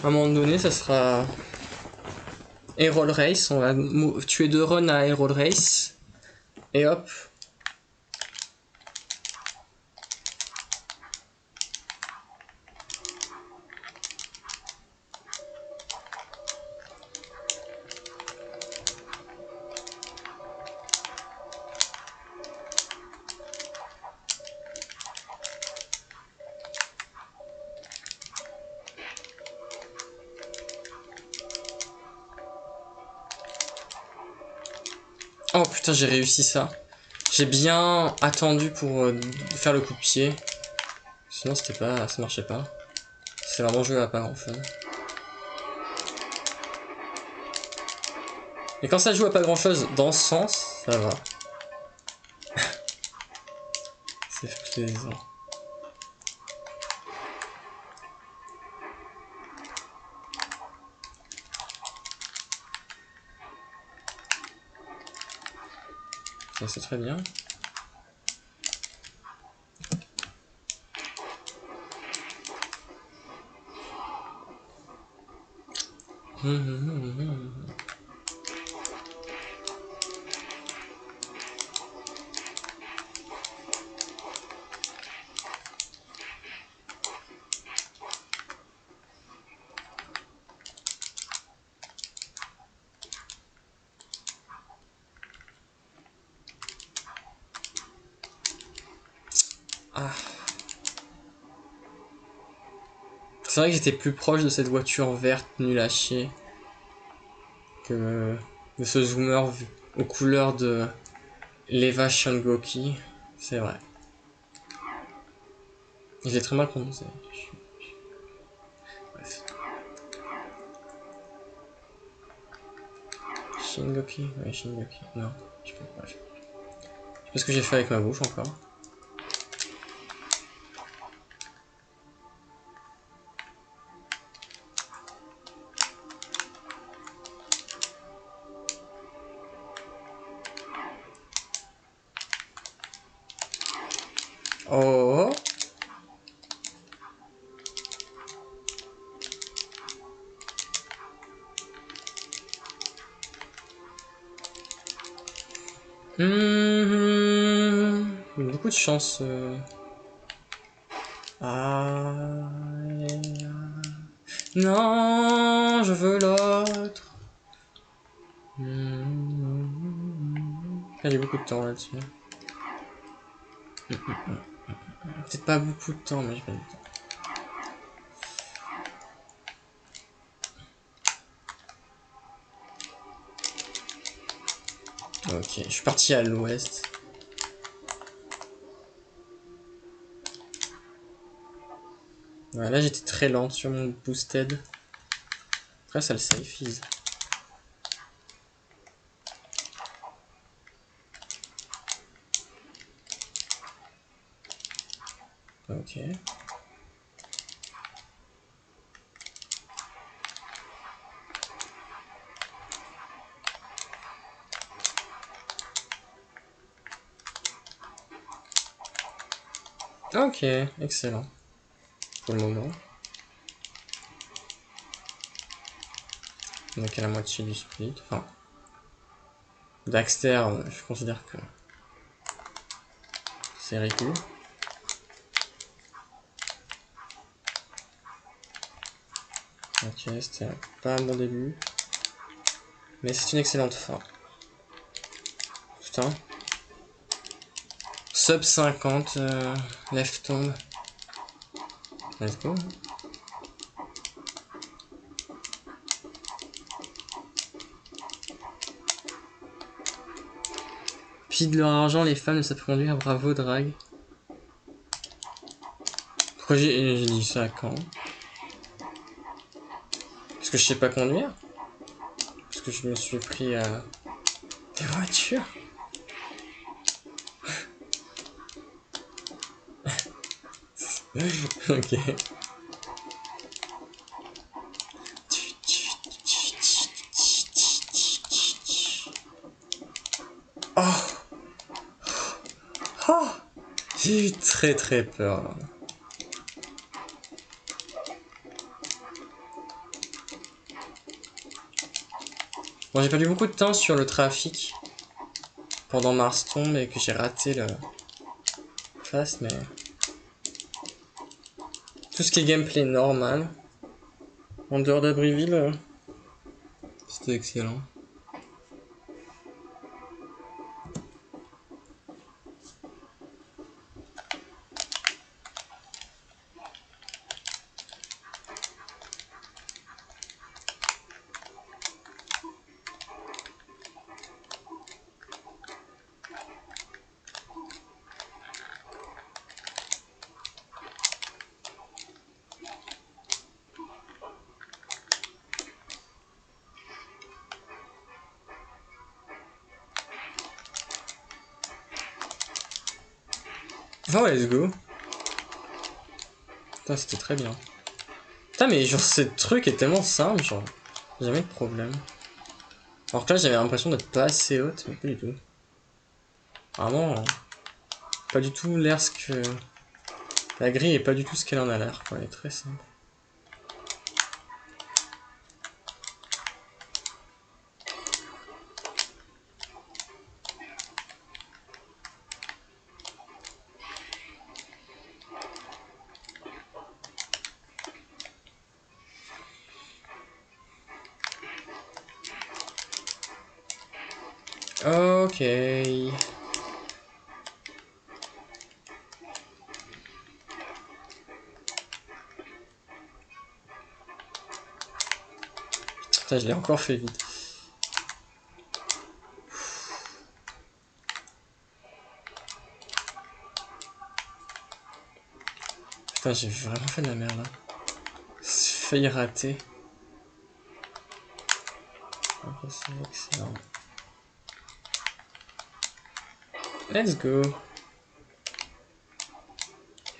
À un moment donné, ça sera Aerial Race. On va tuer 2 runs à Aerial Race. Et hop. Oh putain, j'ai réussi ça. J'ai bien attendu pour faire le coup de pied. Sinon, c'était pas, ça marchait pas. C'est vraiment joué à pas grand fun. Et quand ça joue à pas grand chose dans ce sens, ça va. C'est plaisant. Ça c'est très bien. Ah. C'est vrai que j'étais plus proche de cette voiture verte nulle à chier que de ce zoomer aux couleurs de l'Eva Shangoki. C'est vrai. Je l'ai très mal prononcé. Bref. Shingoki? Ouais, Shingoki. Non, je peux pas. Je sais pas ce que j'ai fait avec ma bouche encore. Oh. Beaucoup de chance. Ah. Non, je veux l'autre. J'ai beaucoup de temps là-dessus. Peut-être pas beaucoup de temps, mais j'ai pas du temps. Ok, je suis parti à l'ouest. Ouais, là j'étais très lent sur mon boosted. Après ça le safe ease. Ok. Ok, excellent. Pour le moment. On est qu'à la moitié du split. Enfin, Daxter, je considère que c'est ridicule. Ok, c'était pas un bon début. Mais c'est une excellente fin. Putain. Sub 50, left tombe. Let's go. Puis de leur argent, les femmes ne savent conduire. Bravo, Drag. Pourquoi j'ai dit ça quand? Parce que je sais pas conduire? Parce que je me suis pris à des voitures? Ok. Oh, oh, j'ai eu très très peur là. Bon, j'ai perdu beaucoup de temps sur le trafic pendant Marstomb et que j'ai raté le face, mais tout ce qui est gameplay normal en dehors d'Abbeville, c'était excellent. Oh, let's go. Putain, c'était très bien. Putain, mais genre, ce truc est tellement simple, genre, jamais de problème. Alors que là, j'avais l'impression d'être pas assez haute, mais pas du tout. Vraiment, pas du tout l'air ce que... La grille est pas du tout ce qu'elle en a l'air, quoi. Elle est très simple. Ok. Putain, je l'ai encore fait vite. Putain, j'ai vraiment fait de la merde là. J'ai failli rater. Ok, c'est excellent. Let's go.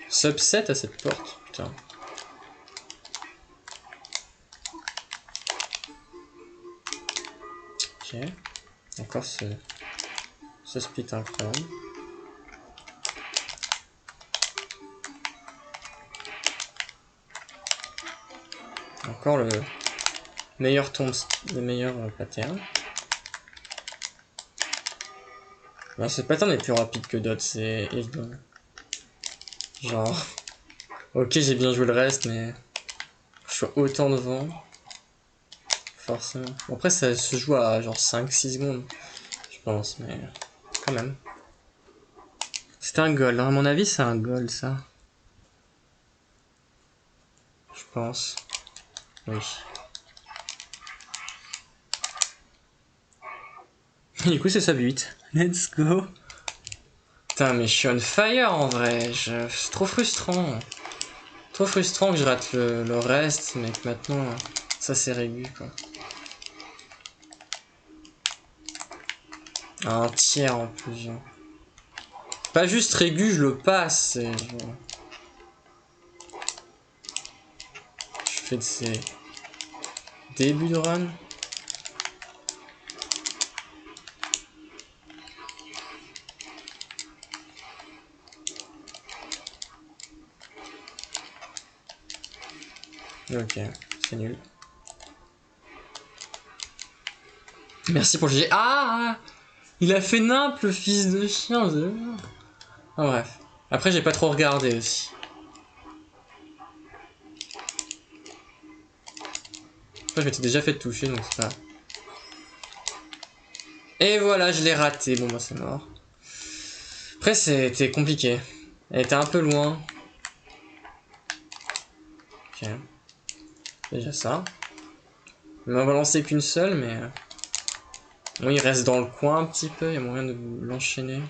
Subset à cette porte, putain. Ok. Encore ce split incroyable. Encore le meilleur tombe, le meilleur pattern. Alors, ce pattern est plus rapide que d'autres, c'est évident. Genre, ok, j'ai bien joué le reste, mais je suis autant devant. Forcément. Bon, après, ça se joue à genre 5-6 secondes, je pense, mais quand même. C'était un goal, hein. À mon avis, c'est un goal, ça. Je pense. Oui. Du coup, c'est sub 8. Let's go. Putain, mais je suis on fire en vrai. C'est trop frustrant. Trop frustrant que je rate le reste, mais que maintenant, ça c'est régu, quoi. Un tiers en plus. Hein. Pas juste régu, je le passe. C'est genre... Je fais de ces débuts de run. Ok, c'est nul. Merci pour le GG. Ah, il a fait nimp le fils de chien. Ah bref. Après j'ai pas trop regardé aussi. Après je m'étais déjà fait toucher donc c'est pas... Et voilà, je l'ai raté. Bon bah c'est mort. Après c'était compliqué. Elle était un peu loin. Ok. Déjà ça. On va lancer qu'une seule mais... Bon il reste dans le coin un petit peu. Il y a moyen de l'enchaîner.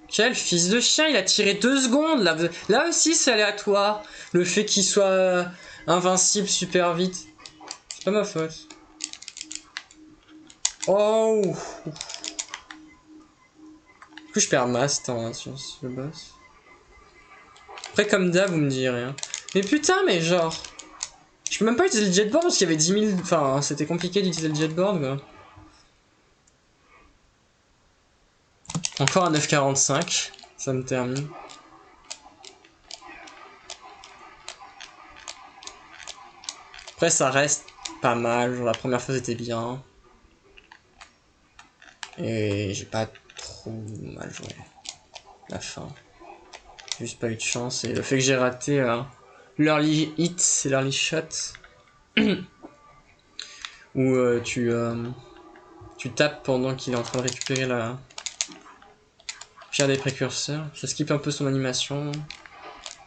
Quel fils de chien, il a tiré 2 secondes là. Là aussi c'est aléatoire. Le fait qu'il soit invincible super vite. C'est pas ma faute. Oh. Du coup je perds masse temps hein, sur le boss. Après comme d'hab vous me direz rien. Mais putain mais genre... Je peux même pas utiliser le jetboard parce qu'il y avait 10 000... Enfin c'était compliqué d'utiliser le jetboard quoi. Encore à 9,45. Ça me termine. Après, ça reste pas mal. Genre, la première phase était bien. Et j'ai pas trop mal joué. La fin. J'ai juste pas eu de chance. Et le fait que j'ai raté l'early hit et l'early shot. Où tu tapes pendant qu'il est en train de récupérer la pierre des précurseurs. Ça skip un peu son animation.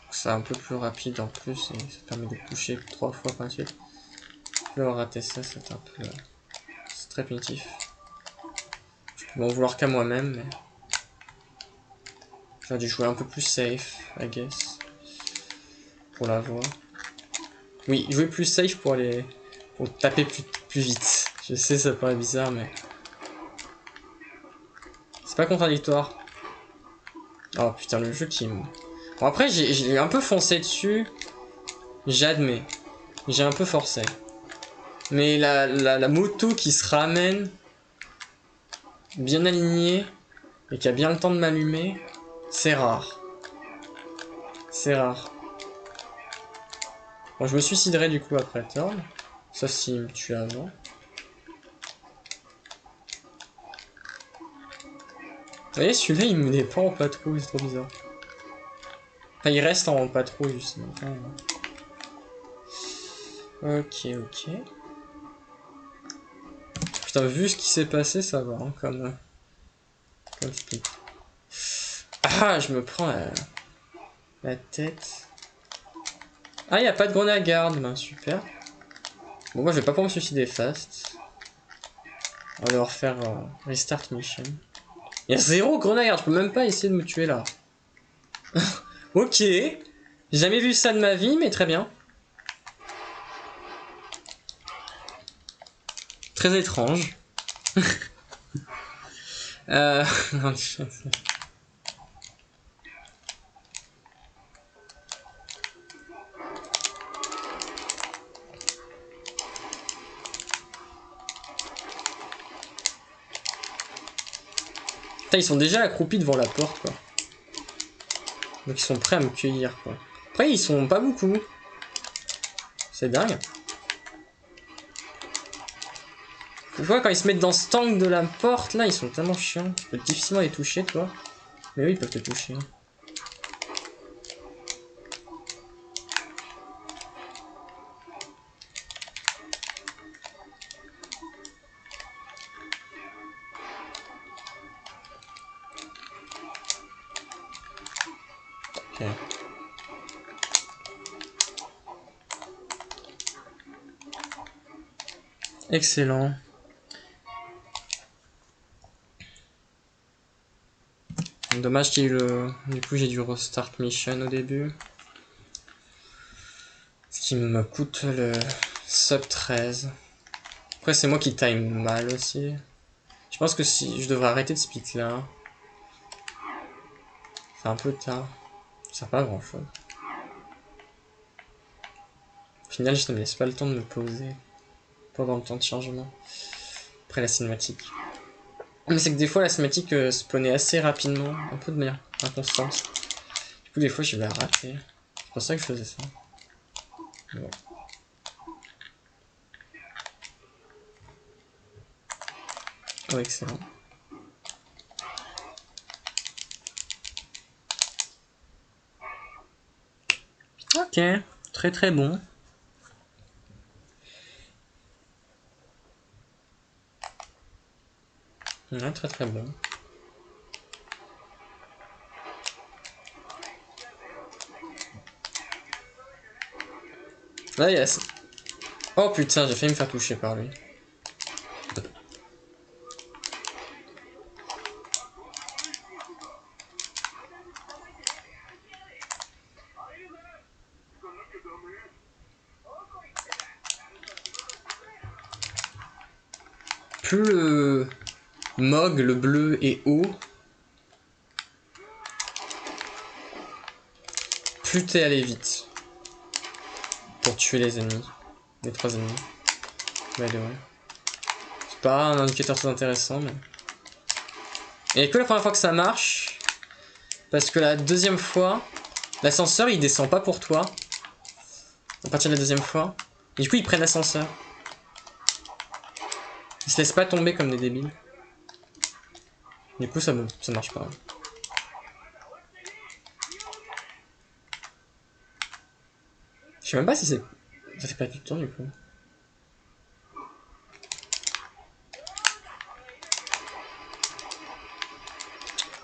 C'est un peu plus rapide en plus et ça permet de toucher 3 fois par la suite. Je vais avoir raté ça, c'est un peu... c'est très punitif. Je peux m'en vouloir qu'à moi-même, mais... j'aurais dû jouer un peu plus safe, I guess. Pour la voix. Oui, jouer plus safe pour aller... pour taper plus vite. Je sais, ça paraît bizarre, mais... c'est pas contradictoire. Oh putain, le jeu qui me... Bon après, j'ai un peu foncé dessus. J'admets. J'ai un peu forcé. Mais la moto qui se ramène... bien alignée... et qui a bien le temps de m'allumer... c'est rare. C'est rare. Bon, je me suiciderai du coup après Thorn. Sauf s'il me tue avant. Vous voyez, celui-là, il me met pas en patrouille, c'est trop bizarre. Enfin, il reste en patrouille, justement. Ok, ok. Putain, vu ce qui s'est passé, ça va, hein, comme split. Ah, je me prends la tête. Ah, il n'y a pas de grenade garde, ben, super. Bon, moi, je vais pas pouvoir me suicider fast. On va devoir faire restart mission. Il y a 0 grenade garde, je peux même pas essayer de me tuer là. Ok. J'ai jamais vu ça de ma vie, mais très bien. Très étrange. Non, putain, ils sont déjà accroupis devant la porte, quoi. Donc ils sont prêts à me cueillir, quoi. Après, ils sont pas beaucoup. C'est dingue. Tu vois, quand ils se mettent dans cet angle de la porte, là, ils sont tellement chiants. Tu peux difficilement les toucher, toi. Mais oui, ils peuvent te toucher. Ok. Excellent. Dommage qu'il y ait eu le... Du coup, j'ai dû restart mission au début. Ce qui me coûte le sub 13. Après, c'est moi qui time mal aussi. Je pense que si je devrais arrêter de split là. C'est un peu tard. Ça sert pas à grand chose. Au final, je ne me laisse pas le temps de me poser pendant le temps de chargement. Après la cinématique. Mais c'est que des fois la cinématique spawnait assez rapidement, un peu de manière inconstante. Du coup des fois je vais la rater. C'est pour ça que je faisais ça. Bon. Oh, excellent. Ok, très très bon. Ouais, très très bon. Là, il y a... Oh putain, j'ai failli me faire toucher par lui. Plus le Mog, le bleu, est haut, plus t'es allé vite. Pour tuer les ennemis. Les 3 ennemis. Ouais. C'est pas un indicateur très intéressant, mais... Et que la première fois que ça marche, parce que la deuxième fois, l'ascenseur il descend pas pour toi. À partir de la deuxième fois. Et du coup, ils prennent l'ascenseur. Ils se laissent pas tomber comme des débiles. Du coup, ça marche pas. Je sais même pas si c'est... Ça fait pas du temps, du coup.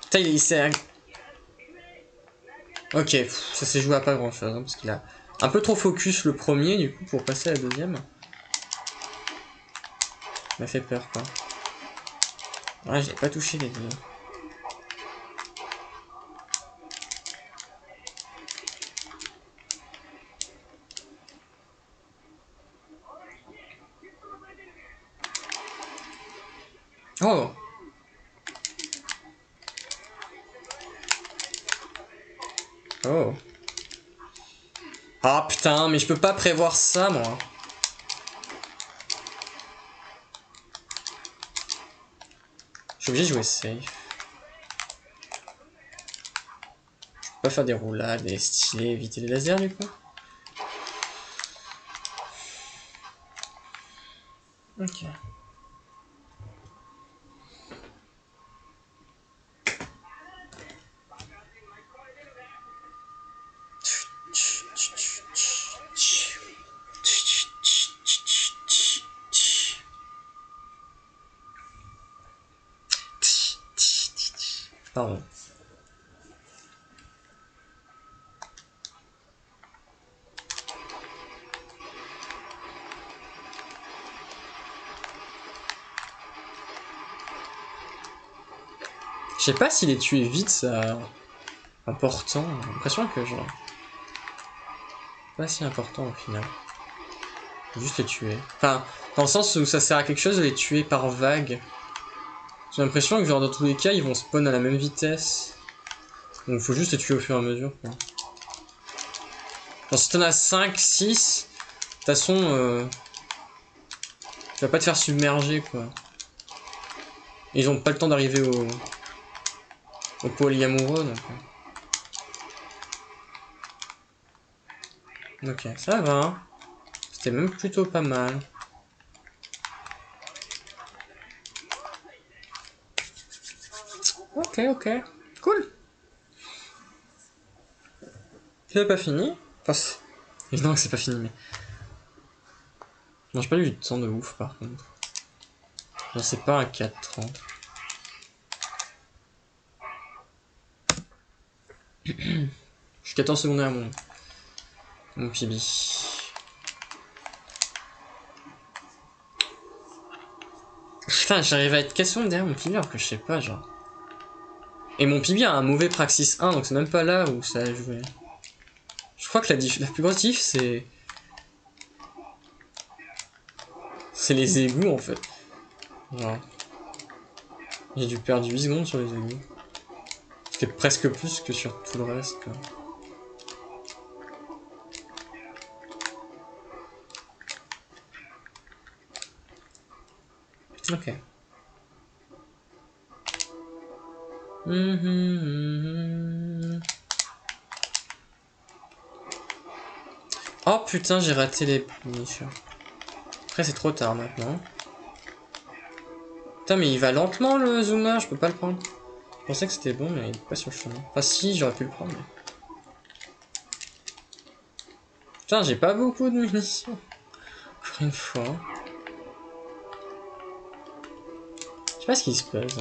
Putain, il s'est... Ok, ça s'est joué à pas grand chose, hein, parce qu'il a un peu trop focus le premier, du coup, pour passer à la deuxième. Il m'a fait peur, quoi. Ouais, j'ai pas touché les deux. Oh! Oh! Ah putain, mais je peux pas prévoir ça, moi. Je suis obligé de jouer safe. Je peux pas faire des roulades, des stylés, éviter les lasers, du coup. Ok. Pardon. Je sais pas si les tuer vite, ça... important. J'ai l'impression que genre... Pas si important au final. Juste les tuer. Enfin, dans le sens où ça sert à quelque chose de les tuer par vague. J'ai l'impression que genre dans tous les cas, ils vont spawn à la même vitesse. Donc faut juste les tuer au fur et à mesure, quoi. Genre si t'en as 5, 6, de toute façon, tu vas pas te faire submerger, quoi. Ils ont pas le temps d'arriver au polyamoureux, donc... Ok, ça va. C'était même plutôt pas mal. Ok, ok. Cool. C'est pas fini. Enfin, évidemment que c'est pas fini, mais... Non, j'ai pas eu le temps de ouf, par contre. Genre, c'est pas un 4-30. Je suis 14 secondes à mon pibi. Putain, j'arrive à être question derrière mon pibi alors que je sais pas, genre. Et mon pibi a un mauvais Praxis 1, donc c'est même pas là où ça a joué. Je crois que la plus grosse diff, c'est... C'est les égouts, en fait. Genre... J'ai dû perdre 8 secondes sur les égouts. C'était presque plus que sur tout le reste, quoi. Ok. Oh putain, j'ai raté les munitions. Après, c'est trop tard maintenant. Putain, mais il va lentement le Zuma, je peux pas le prendre. Je pensais que c'était bon, mais il est pas sur le chemin. Enfin, si, j'aurais pu le prendre. Mais... Putain, j'ai pas beaucoup de munitions. Encore une fois. Je sais pas ce qui se passe.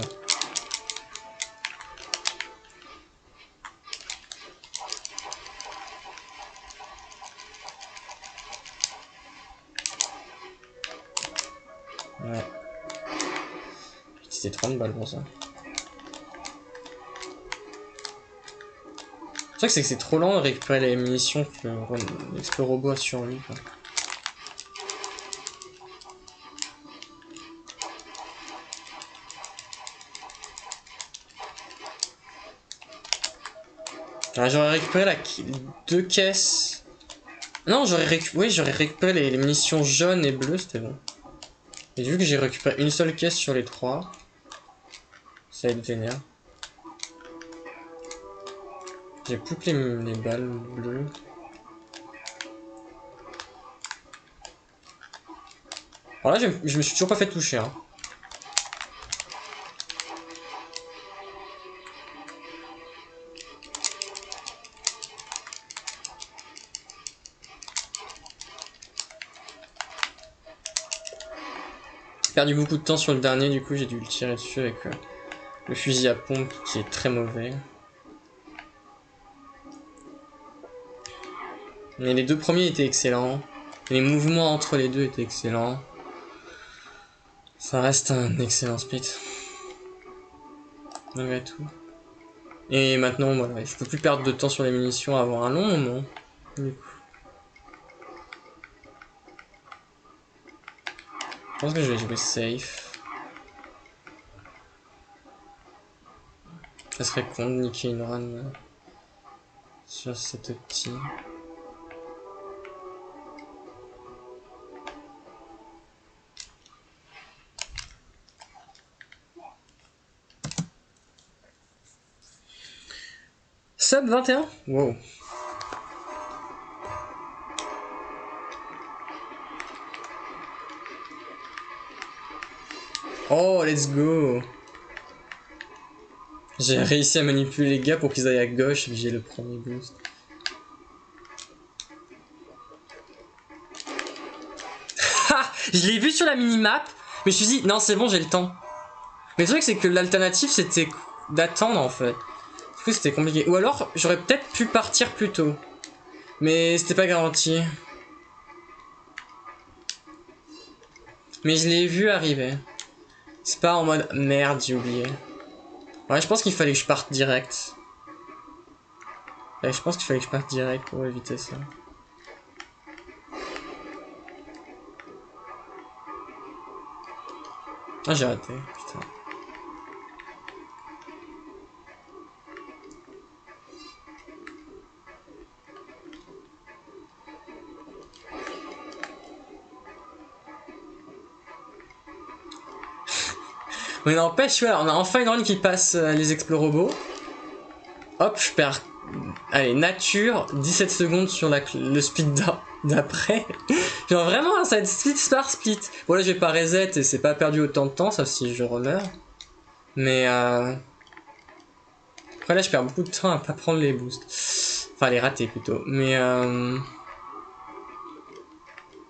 Ouais. C'était 30 balles pour ça. Le truc, c'est que c'est trop lent de récupérer les munitions que l'expert robot a sur lui, quoi. J'aurais récupéré deux caisses. Non, j'aurais récupéré les munitions jaunes et bleues, c'était bon. Et vu que j'ai récupéré une seule caisse sur les 3, ça va être vénère. J'ai plus que les balles bleues. Alors là, je me suis toujours pas fait toucher. Hein. J'ai perdu beaucoup de temps sur le dernier, du coup j'ai dû le tirer dessus avec le fusil à pompe qui est très mauvais. Mais les deux premiers étaient excellents. Les mouvements entre les deux étaient excellents. Ça reste un excellent split. Malgré tout. Et maintenant, voilà, je peux plus perdre de temps sur les munitions avant un long moment. Du coup. Je pense que je vais jouer safe. Ça serait con de niquer une run sur cette optique. Sub 21? Wow. Oh, let's go. J'ai réussi à manipuler les gars pour qu'ils aillent à gauche et que j'ai le premier boost. Ha! Je l'ai vu sur la minimap, mais je me suis dit, non, c'est bon, j'ai le temps. Mais le truc, c'est que l'alternative, c'était d'attendre, en fait. Du coup, c'était compliqué. Ou alors, j'aurais peut-être pu partir plus tôt. Mais c'était pas garanti. Mais je l'ai vu arriver. C'est pas en mode, merde, j'ai oublié. Ouais, je pense qu'il fallait que je parte direct. Ouais, je pense qu'il fallait que je parte direct pour éviter ça. Ah, j'ai raté, putain. Mais n'empêche, voilà, on a enfin une run qui passe les explorobots. Hop, je perds. Allez, nature, 17 secondes sur le speed d'après. Genre vraiment, ça va être split par split. Bon, là, je vais pas reset et c'est pas perdu autant de temps, sauf si je remeurs. Mais après, là, je perds beaucoup de temps à pas prendre les boosts. Enfin, les rater plutôt. Mais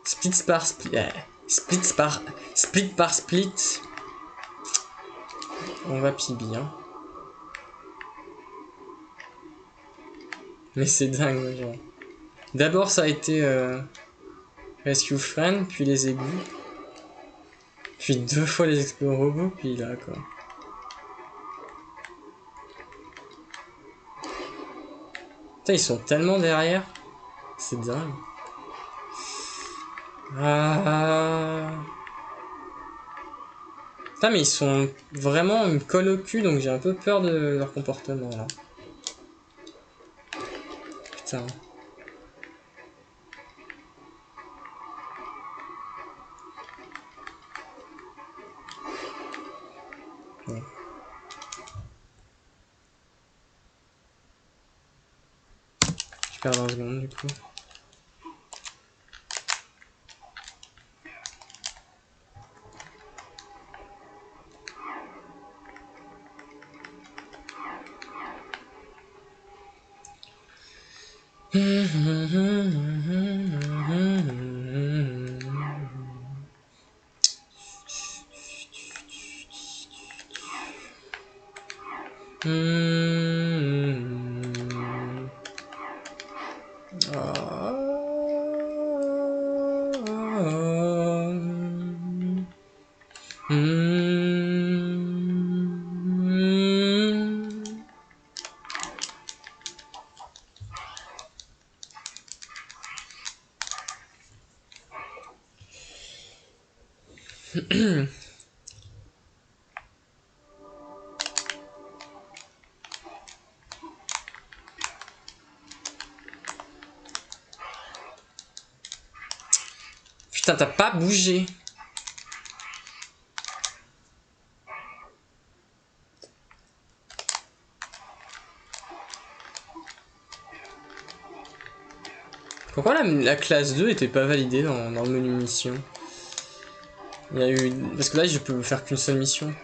split par split. Split par split. On va bien. Mais c'est dingue, genre. D'abord, ça a été Rescue Friend, puis les égouts. Puis 2 fois les explorobots, puis là, quoi. Putain, ils sont tellement derrière. C'est dingue. Ah. Putain, mais ils sont vraiment, ils me collent au cul, donc j'ai un peu peur de leur comportement, là. Putain. Bon. Je perds 20 secondes, du coup. Putain, t'as pas bougé. Pourquoi la classe 2 était pas validée dans le menu mission? Il y a eu... Parce que là, je peux faire qu'une seule mission.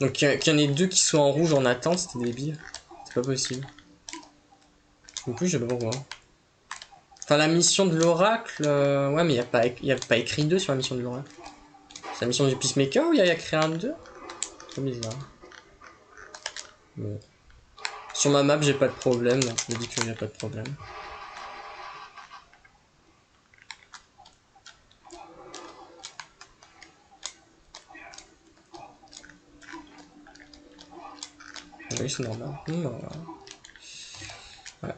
Donc qu'il y en ait deux qui soient en rouge en attente, c'était débile. C'est pas possible. En plus, je sais pas pourquoi. Enfin, la mission de l'oracle... Ouais, mais y a pas écrit 2 sur la mission de l'oracle. C'est la mission du Peacemaker ou il y a écrit un 2? C'est bizarre. Bon. Sur ma map, j'ai pas de problème, donc je me dis qu'il n'y a pas de problème. Oui, c'est normal. Bah, voilà. Ouais.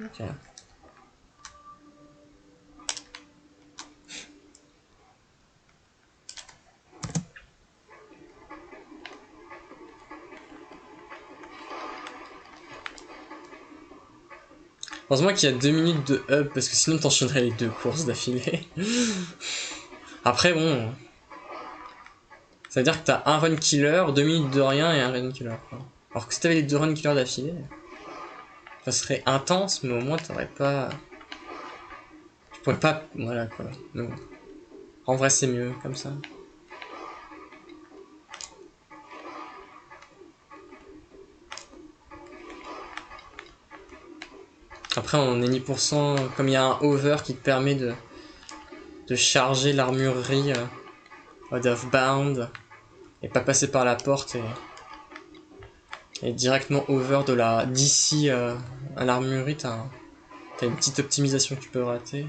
Ok. Heureusement qu'il y a 2 minutes de hub, parce que sinon t'enchaînerais les 2 courses d'affilée. Après, bon... Ça veut dire que t'as un run killer, 2 minutes de rien et un run killer, quoi. Alors que si t'avais les 2 run killers d'affilée, ça serait intense, mais au moins t'aurais pas... Tu pourrais pas... Voilà, quoi. Donc, en vrai, c'est mieux, comme ça. Après, on est ni pour cent, comme il y a un hover qui te permet de charger l'armurerie out of bound et pas passer par la porte et directement over de la d'ici à l'armurerie, t'as une petite optimisation que tu peux rater,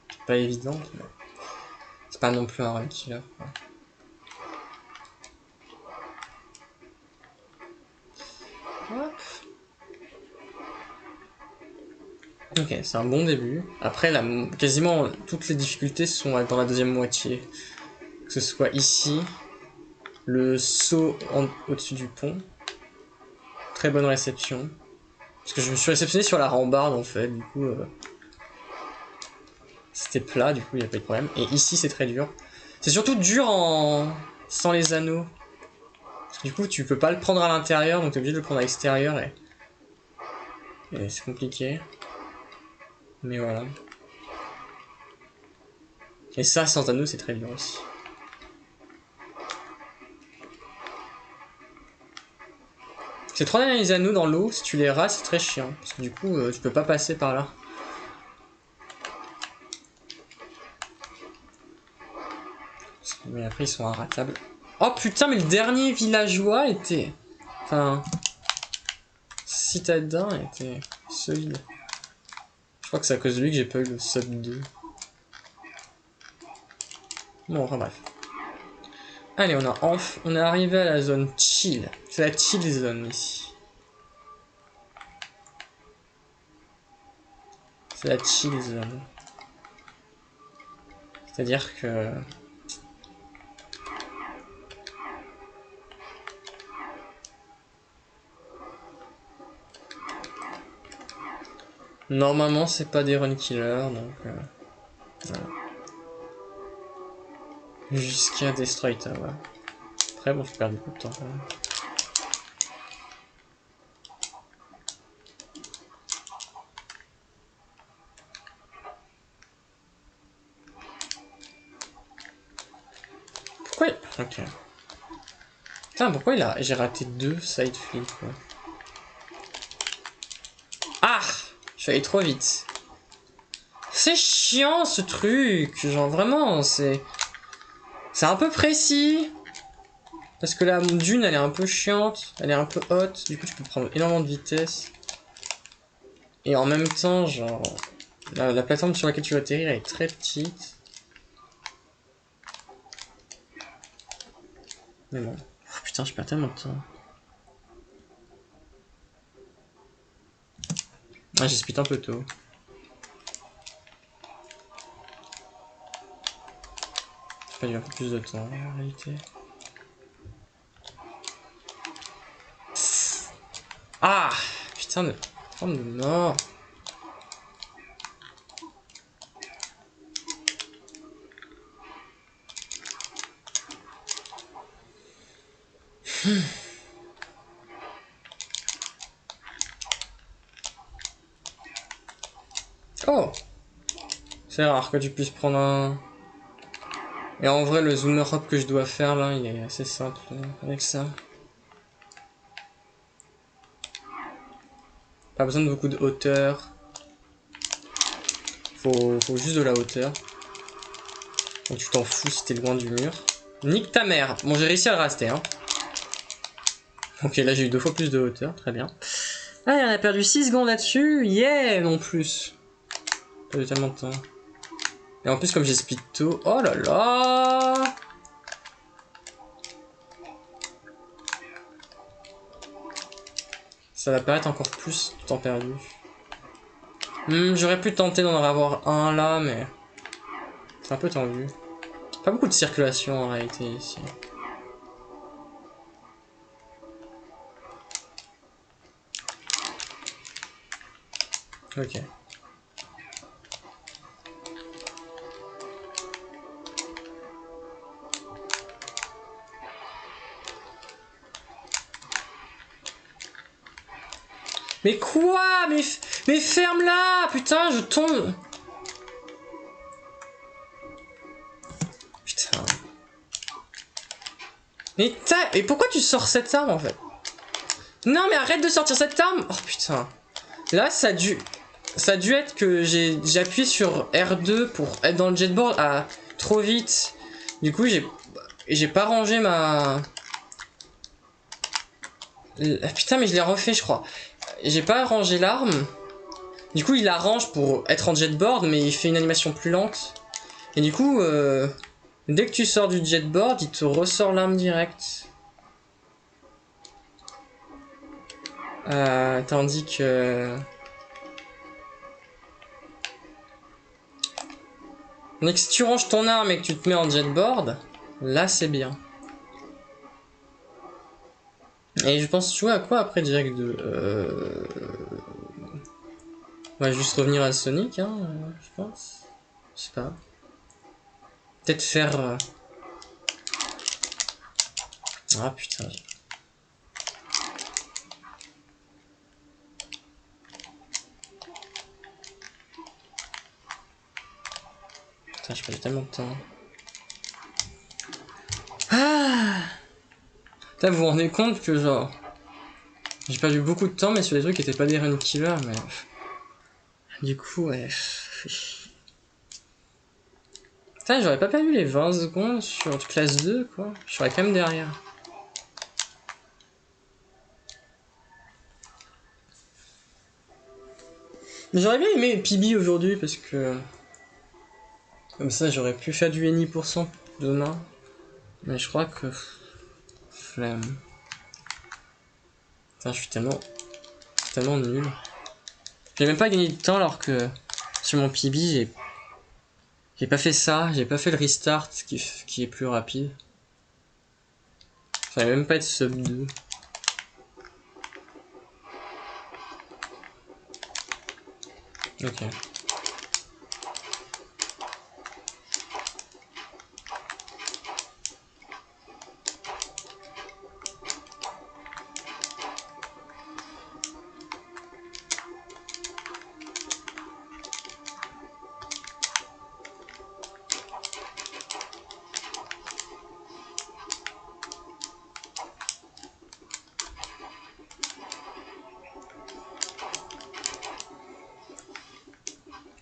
qui est pas évidente, mais c'est pas non plus un run killer, quoi. Hop. Ok, c'est un bon début. Après, quasiment toutes les difficultés sont dans la deuxième moitié. Que ce soit ici, le saut au-dessus du pont. Très bonne réception. Parce que je me suis réceptionné sur la rambarde en fait, du coup c'était plat, du coup il n'y a pas eu de problème. Et ici c'est très dur. C'est surtout dur sans les anneaux. Parce que du coup tu peux pas le prendre à l'intérieur, donc t'es obligé de le prendre à l'extérieur et c'est compliqué. Mais voilà. Et ça sans anneaux c'est très dur aussi. Ces 3 derniers anneaux dans l'eau, si tu les rates c'est très chiant. Parce que du coup tu peux pas passer par là. Mais après ils sont inratables. Oh putain mais le dernier villageois était... Enfin... Citadin était solide. Je crois que c'est à cause de lui que j'ai pas eu le sub 2. Bon, enfin bref. Allez, on est arrivé à la zone chill. C'est la chill zone ici. C'est la chill zone. C'est-à-dire que... Normalement, c'est pas des run killers, donc... voilà. Jusqu'à Destroy Tower. Après, bon, je perds beaucoup de temps quand même. Pourquoi Ok. Putain, pourquoi j'ai raté 2 side flips, quoi. Ah! Je suis allé trop vite. C'est chiant, ce truc. Genre, vraiment, c'est... C'est un peu précis. Parce que la dune, elle est un peu chiante. Elle est un peu haute. Du coup, tu peux prendre énormément de vitesse. Et en même temps, genre... La plateforme sur laquelle tu vas atterrir est très petite. Mais bon. Oh, putain, je perds tellement de temps. Ah, j'ai speed un peu tôt. J'ai pas eu un peu plus de temps, en réalité. Ah! Putain de... Forme de mort. Oh! C'est rare que tu puisses prendre un... Et en vrai, le zoomer up que je dois faire là, il est assez simple avec ça. Pas besoin de beaucoup de hauteur. Faut juste de la hauteur. Donc tu t'en fous si t'es loin du mur. Nique ta mère. Bon, j'ai réussi à le rester, hein. Ok, là j'ai eu 2 fois plus de hauteur, très bien. Ah, on a perdu 6 secondes là-dessus. Yeah, non plus. Pas eu tellement de temps. Et en plus, comme j'ai speed tôt... Oh là là. Ça va paraître encore plus de temps perdu. J'aurais pu tenter d'en avoir un là, mais... C'est un peu tendu. Pas beaucoup de circulation en réalité ici. Ok. Mais quoi? Mais ferme-la! Putain, je tombe! Putain. Et pourquoi tu sors cette arme en fait? Non mais arrête de sortir cette arme! Oh putain. Là ça a dû être que j'ai appuyé sur R2 pour être dans le jetboard trop vite. Du coup j'ai pas rangé ma... Putain mais je l'ai refait je crois. J'ai pas rangé l'arme. Du coup il la range pour être en jetboard mais il fait une animation plus lente. Et du coup dès que tu sors du jetboard il te ressort l'arme direct. Tandis que... Donc si tu ranges ton arme et que tu te mets en jetboard, là c'est bien. Et je pense jouer à quoi après direct 2 On va juste revenir à Sonic, hein, je pense. Je sais pas. Peut-être faire... Ah putain. Putain, j'ai perdu tellement de temps. Ah Putain, vous vous rendez compte que genre... J'ai perdu beaucoup de temps mais sur des trucs qui étaient pas des run killers mais... Du coup, ouais... Putain, j'aurais pas perdu les 20 secondes sur classe 2 quoi. Je serais quand même derrière. Mais j'aurais bien aimé PB aujourd'hui parce que... Comme ça j'aurais pu faire du NI% demain. Mais je crois que... Flemme. Putain, je suis tellement nul. J'ai même pas gagné de temps alors que sur mon PB j'ai pas fait ça, j'ai pas fait le restart qui est plus rapide. Ça va même pas être sub 2. Ok.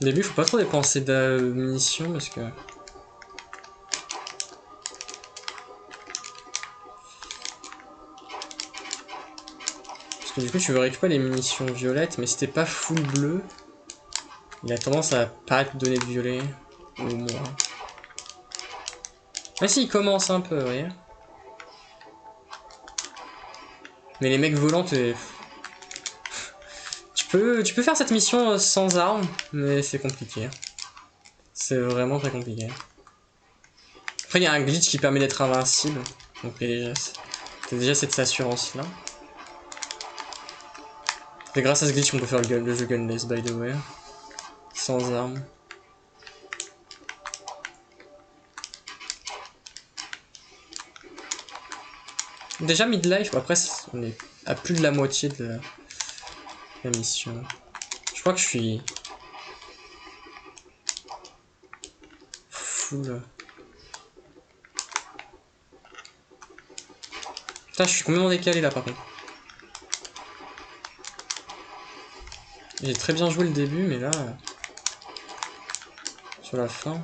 Au début, faut pas trop dépenser de munitions parce que... Parce que du coup, tu veux récupérer les munitions violettes, mais si t'es pas full bleu, il a tendance à pas te donner de violet. Ou moins. Ah si, il commence un peu, vous voyez. Mais les mecs volants, tu peux faire cette mission sans armes, mais c'est compliqué. C'est vraiment très compliqué. Après, il y a un glitch qui permet d'être invincible. Donc, t'as déjà cette assurance-là. C'est grâce à ce glitch qu'on peut faire le jeu gunless, by the way. Sans armes. Déjà midlife, après on est à plus de la moitié de la mission. Je crois que je suis... full. Putain, je suis complètement décalé là par contre. J'ai très bien joué le début, mais là... Sur la fin...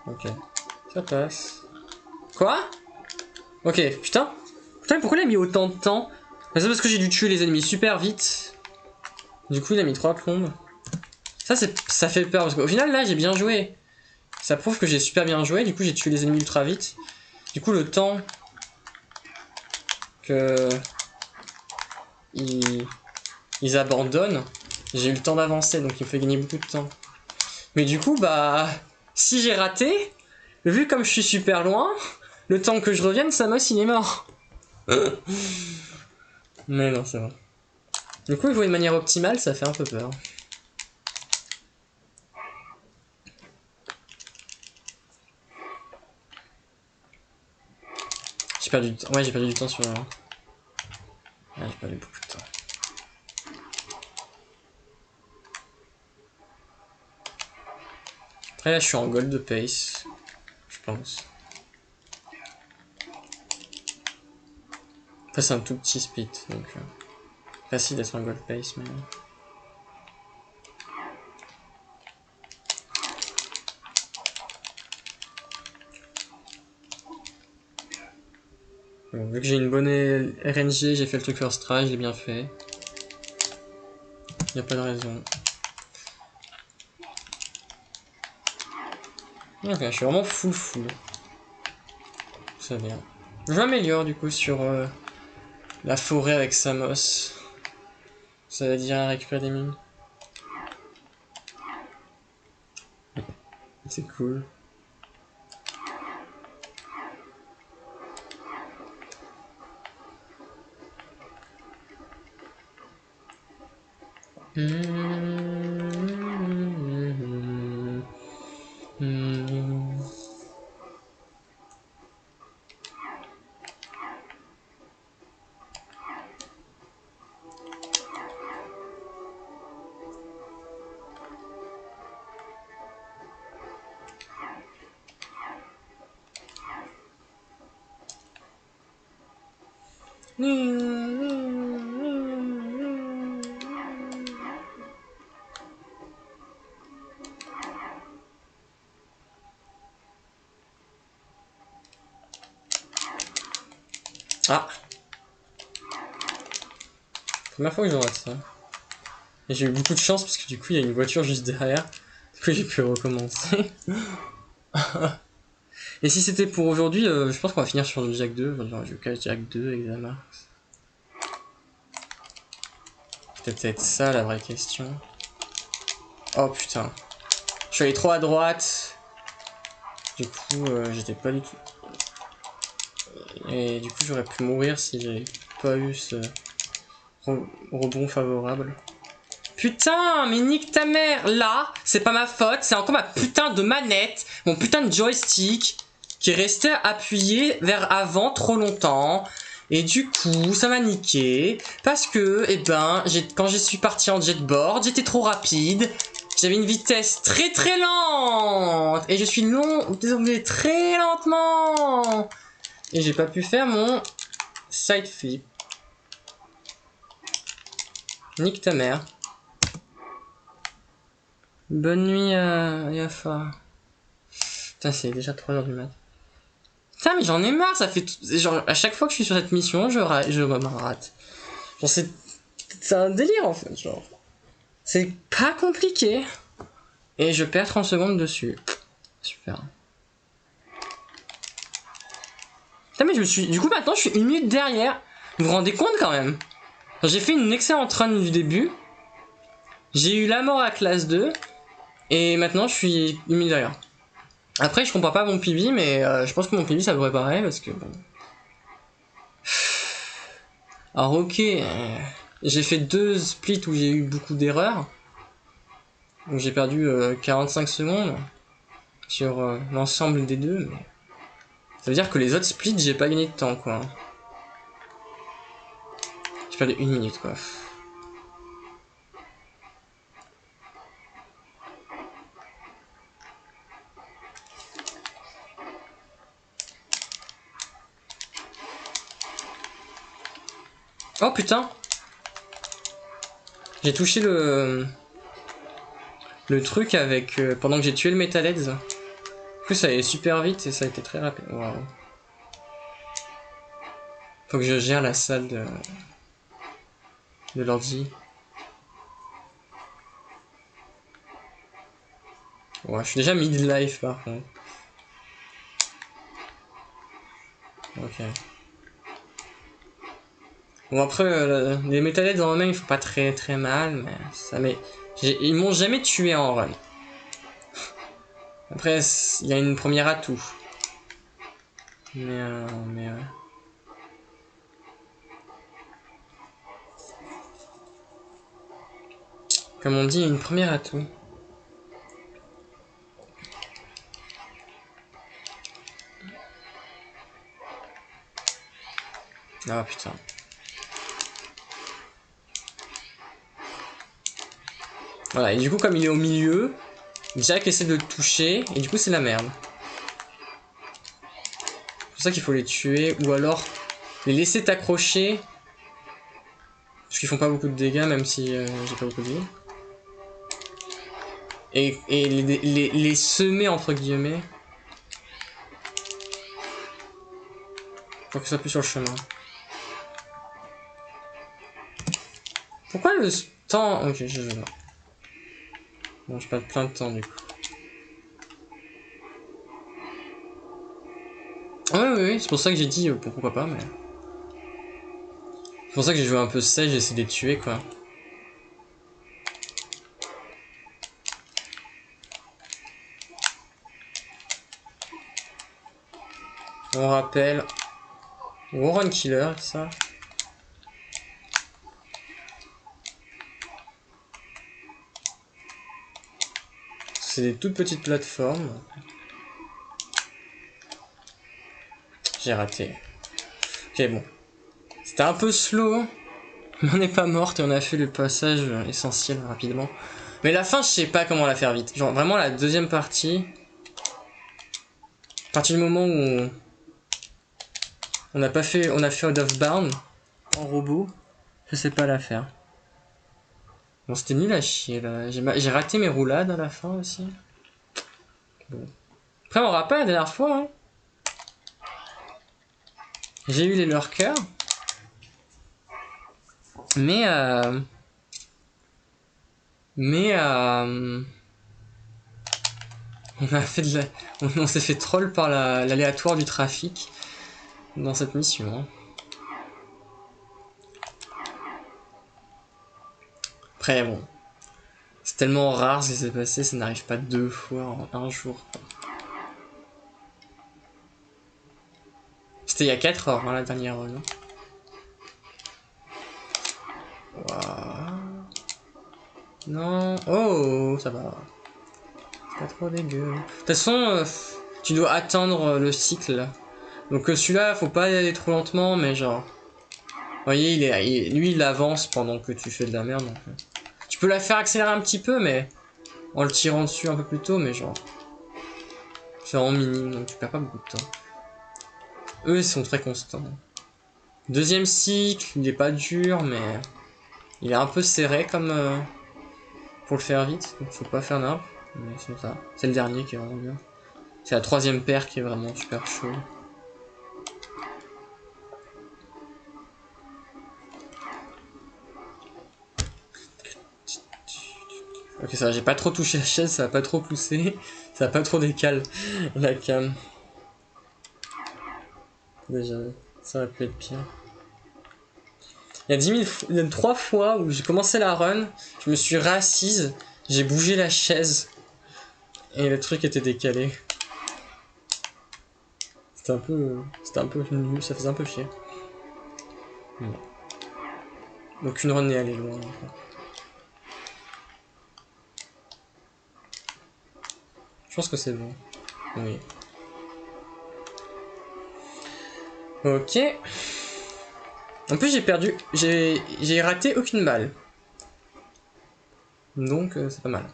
Ok. Ça passe. Quoi? Ok, putain. Putain, pourquoi il a mis autant de temps? C'est parce que j'ai dû tuer les ennemis super vite. Du coup, il a mis 3 plombes. Ça fait peur, parce qu'au final, là, j'ai bien joué. Ça prouve que j'ai super bien joué, du coup, j'ai tué les ennemis ultra vite. Du coup, le temps... que... Ils abandonnent, j'ai eu le temps d'avancer, donc il me fait gagner beaucoup de temps. Mais du coup, bah... Si j'ai raté, vu comme je suis super loin, le temps que je revienne, Samus, il est mort. Mais non, c'est vrai. Du coup, jouer de manière optimale, ça fait un peu peur. J'ai perdu du temps. Ouais, j'ai perdu du temps sur... Ouais, j'ai perdu beaucoup de temps. Après, là, je suis en gold de pace. Je pense. Après, c'est un tout petit split, donc... facile d'être en gold pace, mais... Bon, vu que j'ai une bonne RNG, j'ai fait le truc first try, je l'ai bien fait. Y a pas de raison. Ok, je suis vraiment full. Ça vient. Je m'améliore du coup sur la forêt avec Samos. Ça veut dire récupérer des mines. C'est cool. Ah! Première fois que je rate ça. Et j'ai eu beaucoup de chance parce que du coup il y a une voiture juste derrière. Du coup j'ai pu recommencer. Et si c'était pour aujourd'hui, je pense qu'on va finir sur le Jack 2. Enfin, je cache Jack 2 avec Zamax. Peut-être ça la vraie question. Oh putain. Je suis allé trop à droite. Du coup, j'étais pas du tout. Et du coup, j'aurais pu mourir si j'avais pas eu ce rebond favorable. Putain, mais nique ta mère. Là, c'est pas ma faute. C'est encore ma putain de manette, mon putain de joystick qui est resté appuyé vers avant trop longtemps. Et du coup, ça m'a niqué. Parce que, eh ben, quand je suis parti en jetboard, j'étais trop rapide. J'avais une vitesse très lente. Et je suis désolé, très lentement. Et j'ai pas pu faire mon side flip. Nique ta mère. Bonne nuit Yafa. Putain, c'est déjà 3h du mat. Putain, mais j'en ai marre, ça fait... Genre, à chaque fois que je suis sur cette mission, je me rate. Genre, c'est un délire, en fait, genre. C'est pas compliqué. Et je perds 30 secondes dessus. Super. Putain, mais du coup, maintenant, je suis 1 minute derrière. Vous vous rendez compte, quand même? J'ai fait une excellente run du début. J'ai eu la mort à classe 2. Et maintenant, je suis 1 minute derrière. Après, je comprends pas mon PV, mais je pense que mon PV, ça devrait pareil, parce que, bon... Alors ok, j'ai fait 2 splits où j'ai eu beaucoup d'erreurs. Donc j'ai perdu 45 secondes sur l'ensemble des deux. Mais... ça veut dire que les autres splits, j'ai pas gagné de temps, quoi. J'ai perdu 1 minute, quoi. Oh putain! J'ai touché le truc avec pendant que j'ai tué le Metalheads. En plus ça allait super vite et ça a été très rapide. Waouh. Faut que je gère la salle de l'ordi. Ouais, je suis déjà mid-life par contre. Ok. Bon après, les Metalheads en main ils font pas très très mal, mais ça mais ils m'ont jamais tué en run. Après, il y a une première atout. Mais ouais. Comme on dit, il y a une première atout. Ah putain. Voilà, et du coup comme il est au milieu, Jack essaie de le toucher, et du coup c'est la merde. C'est pour ça qu'il faut les tuer, ou alors les laisser t'accrocher. Parce qu'ils font pas beaucoup de dégâts, même si j'ai pas beaucoup de vie. Et les semer entre guillemets. Pour que ça soit plus sur le chemin. Pourquoi le temps... Ok, je vois. Bon, je perds plein de temps du coup. Ouais, oui, c'est pour ça que j'ai dit pourquoi pas, mais... C'est pour ça que j'ai joué un peu sage, j'ai essayé de les tuer, quoi. On rappelle... Warren Killer, ça. C'est des toutes petites plateformes. J'ai raté. Ok, bon. C'était un peu slow, mais on n'est pas morte et on a fait le passage essentiel rapidement. Mais la fin, je sais pas comment la faire vite. Genre, vraiment, la deuxième partie... À partir du moment où on a fait Out of Bound en robot, je sais pas la faire. Bon, c'était nul à chier, là. J'ai raté mes roulades à la fin aussi. Bon. Après, on rappelle la dernière fois, hein. J'ai eu les lurkers. Mais on a fait de la... on s'est fait troll par l'aléatoire du trafic dans cette mission. Hein. Après, bon. C'est tellement rare ce qui s'est passé, ça n'arrive pas 2 fois en un jour. C'était il y a 4 heures, hein, la dernière run. Waouh. Non. Oh, ça va. Pas trop dégueu. De toute façon, tu dois atteindre le cycle. Donc celui-là, faut pas y aller trop lentement, mais genre... Vous voyez, lui, il avance pendant que tu fais de la merde. Donc, tu peux la faire accélérer un petit peu, mais... En le tirant dessus un peu plus tôt, mais genre... C'est vraiment minime, donc tu perds pas beaucoup de temps. Eux, ils sont très constants. Deuxième cycle, il est pas dur, mais... Il est un peu serré comme... pour le faire vite, donc faut pas faire n'importe. Mais c'est ça. C'est le dernier qui est vraiment bien. C'est la troisième paire qui est vraiment super chaud. Ok, ça va, j'ai pas trop touché la chaise, ça va pas trop pousser, ça va pas trop décaler la cam. Déjà, ça aurait pu être pire. Il y a 10 000 il y a 3 fois où j'ai commencé la run, je me suis réassise, j'ai bougé la chaise et le truc était décalé. C'était un peu nul, ça faisait un peu chier. Bon. Donc une run n'est allée loin. Je pense que c'est bon. Oui. Ok. En plus j'ai raté aucune balle. Donc c'est pas mal.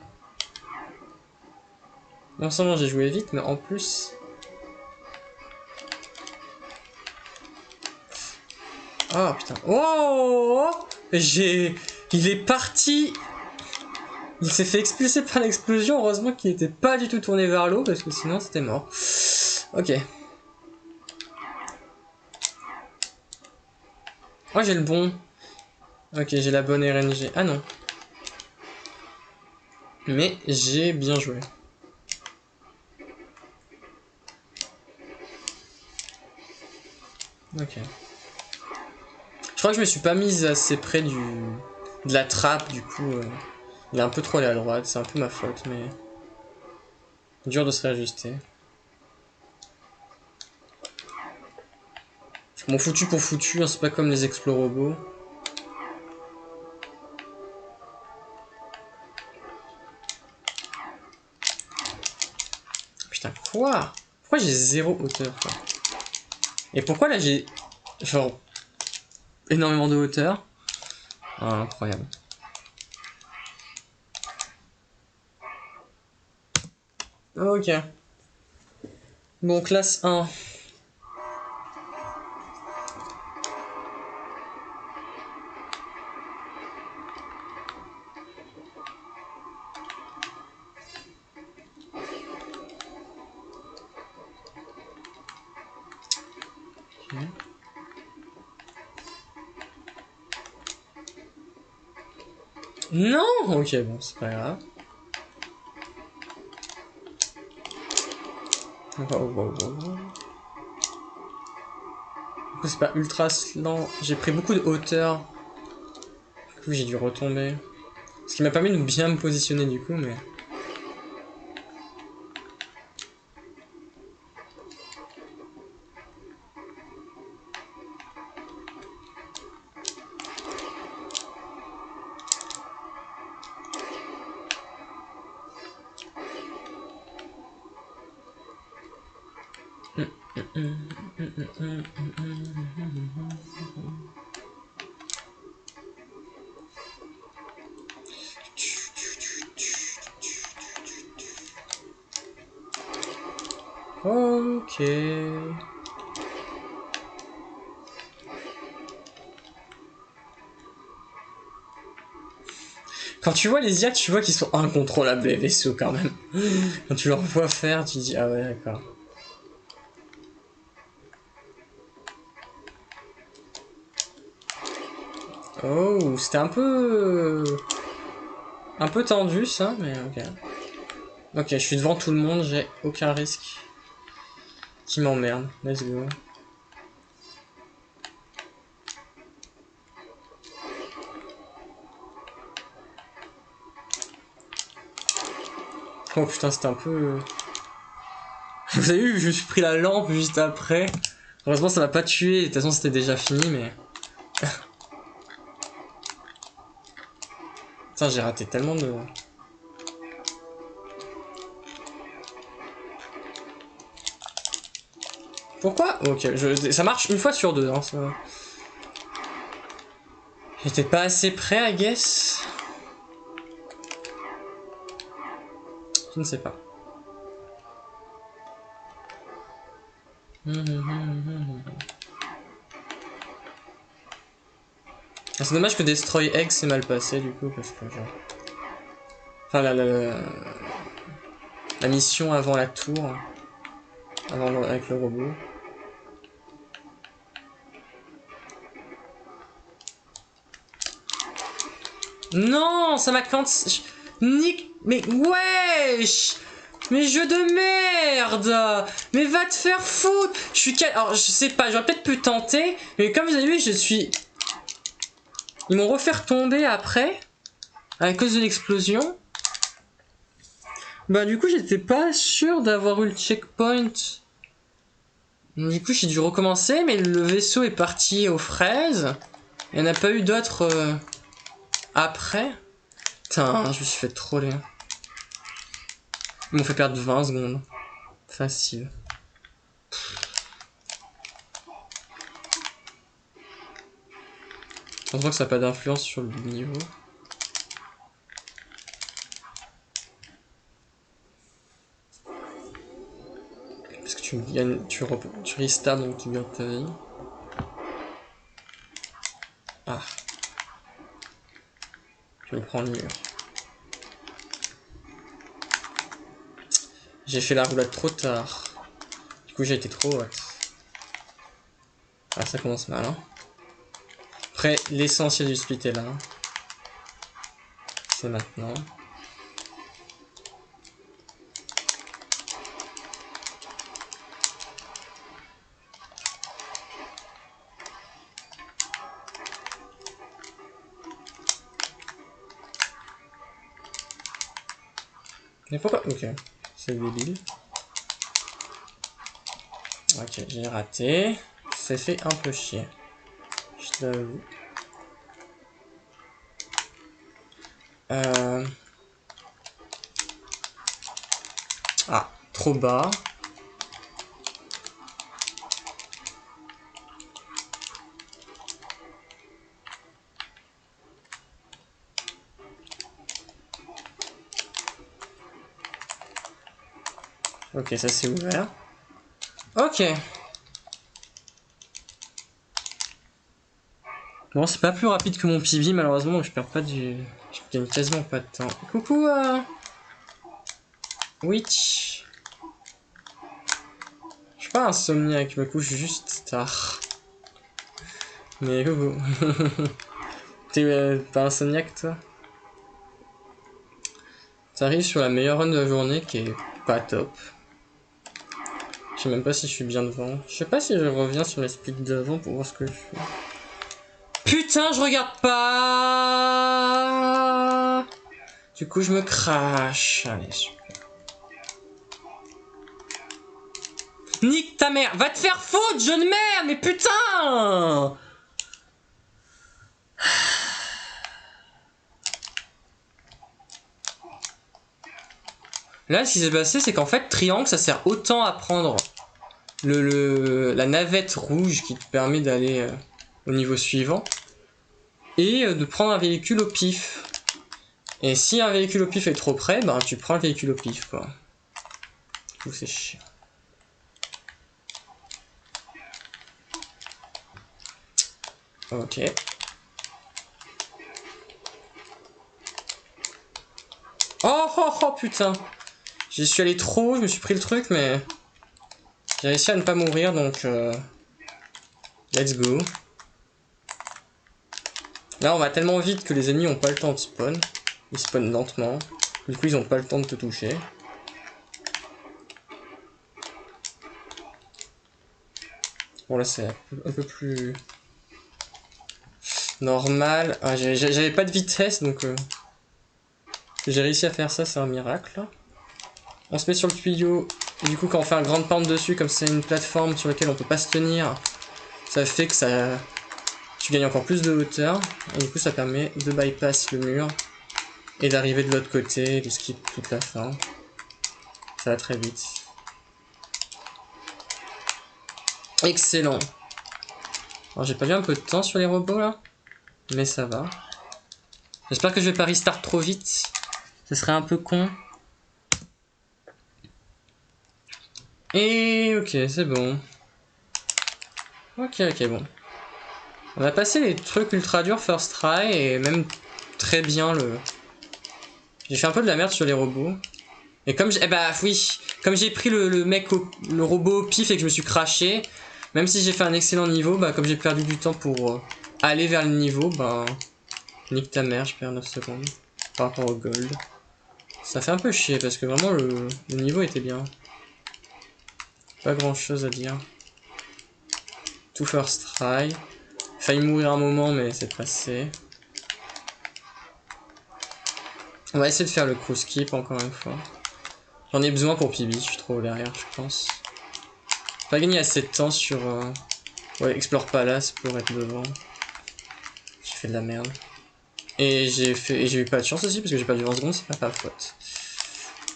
Non seulement j'ai joué vite, mais en plus... Oh putain. Oh, il est parti. Il s'est fait expulser par l'explosion. Heureusement qu'il n'était pas du tout tourné vers l'eau parce que sinon c'était mort. Ok. Oh, j'ai le bon. Ok, j'ai la bonne RNG. Ah non. Mais j'ai bien joué. Ok. Je crois que je me suis pas mise assez près de la trappe, du coup. Il est un peu trop allé à droite, c'est un peu ma faute, mais... Dur de se réajuster. Mon foutu pour foutu, hein, c'est pas comme les explo-robots. Putain, quoi? Pourquoi j'ai 0 hauteur, quoi? Et pourquoi là j'ai... genre... énormément de hauteur? Ah, incroyable. Ok. Bon, classe 1. Okay. Non! Ok, bon, c'est pas grave. C'est pas ultra lent. J'ai pris beaucoup de hauteur. Du coup, j'ai dû retomber. Ce qui m'a permis de bien me positionner, du coup, mais... Ok. Quand tu vois les IA, tu vois qu'ils sont incontrôlables les vaisseaux quand même. Quand tu leur vois faire, tu dis ah ouais d'accord. Oh, c'était un peu tendu ça, mais ok. Ok, je suis devant tout le monde, j'ai aucun risque qui m'emmerde. Let's go. Oh putain, c'était un peu... Vous avez vu, je me suis pris la lampe juste après. Heureusement, ça m'a pas tué. De toute façon, c'était déjà fini, mais... Putain, j'ai raté tellement de... Pourquoi? Ok, ça marche une fois sur deux. Hein, ça... J'étais pas assez prêt, I guess. Je ne sais pas. Ah, c'est dommage que Destroy Egg s'est mal passé du coup parce que genre... Enfin la mission avant la tour, avec le robot. Non, ça m'a Nick, mais wesh, mais jeu de merde, mais va te faire foutre. Je suis alors je sais pas, j'aurais peut-être pu tenter, mais comme vous avez vu, je suis... Ils m'ont refait tomber après, à cause de l'explosion. Bah du coup, j'étais pas sûr d'avoir eu le checkpoint. Du coup, j'ai dû recommencer, mais le vaisseau est parti aux fraises. Il n'y en a pas eu d'autres après. Putain, je me suis fait troller. Ils m'ont fait perdre 20 secondes. Facile. Heureusement que ça n'a pas d'influence sur le niveau. Parce que tu gagnes, tu restarts donc tu gardes ta vie. Ah. Je vais prendre le mur. J'ai fait la roulade trop tard. Du coup, j'ai été trop haute. Ah, ça commence mal, hein. Après, l'essentiel du split est là. C'est maintenant. Mais pourquoi? Ok. C'est débile. Ok, j'ai raté. Ça fait un peu chier. Je t'avoue. Ah, trop bas. Ok, ça c'est ouvert. Ok. Bon, c'est pas plus rapide que mon PB, malheureusement, donc je perds pas du... Je gagne quasiment pas de temps. Coucou, Witch. Je suis pas insomniaque, je me couche juste tard. Mais coucou. T'es pas insomniaque, toi? T'arrives sur la meilleure run de la journée, qui est pas top. Je sais même pas si je suis bien devant. Je sais pas si je reviens sur les splits d'avant pour voir ce que je fais. Putain, je regarde pas. Du coup, je me crache. Allez, super. Nique ta mère. Va te faire foutre, jeune merde. Mais putain. Là, ce qui s'est passé, c'est qu'en fait, triangle, ça sert autant à prendre la navette rouge qui te permet d'aller au niveau suivant et de prendre un véhicule au pif. Et si un véhicule au pif est trop près, ben tu prends le véhicule au pif, quoi. Du coup, c'est chiant. Ok. Oh, oh, oh, putain. J'y suis allé trop haut, je me suis pris le truc, mais... J'ai réussi à ne pas mourir, donc... Let's go. Là, on va tellement vite que les ennemis ont pas le temps de spawn. Ils spawnent lentement. Du coup, ils ont pas le temps de te toucher. Bon, là, c'est un peu plus... normal. Ah, j'avais pas de vitesse, donc... j'ai réussi à faire ça, c'est un miracle. On se met sur le tuyau. Et du coup, quand on fait un grand pente dessus, comme c'est une plateforme sur laquelle on peut pas se tenir, ça fait que ça... tu gagnes encore plus de hauteur. Et du coup, ça permet de bypass le mur. Et d'arriver de l'autre côté, de skip toute la fin. Ça va très vite. Excellent. Alors, j'ai pas vu un peu de temps sur les robots, là. Mais ça va. J'espère que je vais pas restart trop vite. Ce serait un peu con. Et ok, c'est bon. Ok, bon. On a passé les trucs ultra durs first try et même très bien le... J'ai fait un peu de la merde sur les robots. Et comme j'ai... Eh bah oui, comme j'ai pris le robot au pif et que je me suis craché, même si j'ai fait un excellent niveau, bah comme j'ai perdu du temps pour aller vers le niveau, bah... nique ta mère, je perds 9 secondes par rapport au gold. Ça fait un peu chier parce que vraiment le niveau était bien. Pas grand chose à dire. Tout first try. Failli mourir un moment mais c'est passé. On va essayer de faire le crew skip encore une fois. J'en ai besoin pour PB, je suis trop derrière je pense. Pas gagné assez de temps sur ouais, Explore Palace pour être devant. J'ai fait de la merde. Et j'ai eu pas de chance aussi parce que j'ai perdu 20 secondes, c'est pas ma faute.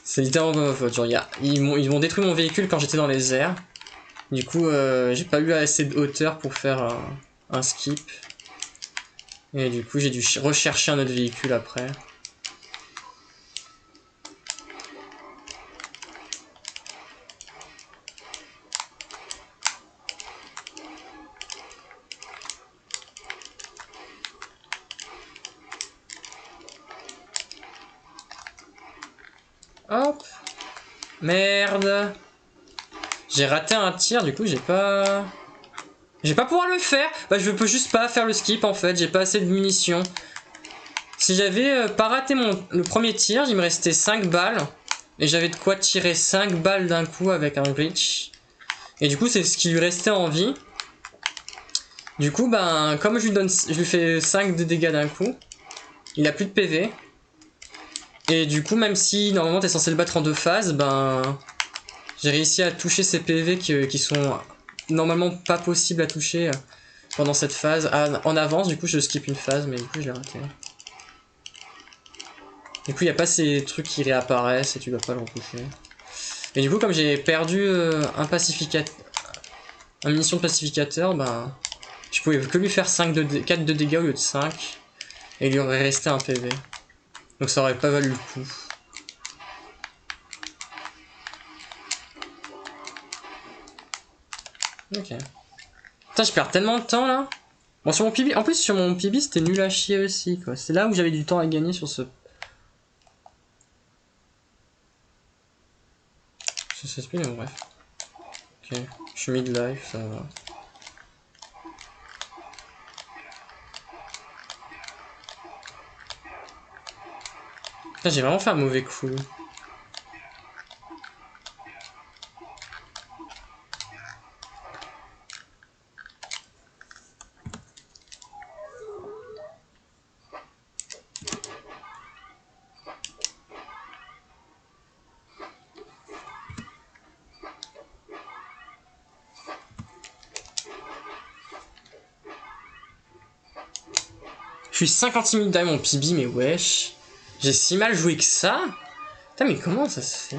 C'est littéralement pas ma faute. Genre, ils m'ont détruit mon véhicule quand j'étais dans les airs. Du coup, j'ai pas eu assez de hauteur pour faire un skip. Et du coup, j'ai dû rechercher un autre véhicule après. Merde. J'ai raté un tir, du coup j'ai pas... Je vais pas pouvoir le faire. Bah je peux juste pas faire le skip en fait, j'ai pas assez de munitions. Si j'avais pas raté le premier tir, il me restait 5 balles. Et j'avais de quoi tirer 5 balles d'un coup avec un glitch. Et du coup c'est ce qui lui restait en vie. Du coup ben comme je lui fais 5 de dégâts d'un coup, il a plus de PV. Et du coup même si normalement t'es censé le battre en 2 phases, ben j'ai réussi à toucher ces PV qui sont normalement pas possibles à toucher pendant cette phase. En avance, du coup je skip une phase, mais du coup je l'ai raté. Du coup il n'y a pas ces trucs qui réapparaissent et tu dois pas le repousser. Et du coup comme j'ai perdu un munition de pacificateur, ben je pouvais que lui faire 4 de dégâts au lieu de 5. Et il lui aurait resté un PV. Donc ça aurait pas valu le coup. Ok. Putain, je perds tellement de temps là. Bon, sur mon PB, en plus sur mon PB c'était nul à chier aussi quoi. C'est là où j'avais du temps à gagner sur ce. C'est speed, mais bref. Ok, je suis mid-life, ça va. Putain, j'ai vraiment fait un mauvais coup. Je suis 56 000 derrière mon PB, mais wesh. J'ai si mal joué que ça. Putain, mais comment ça se fait?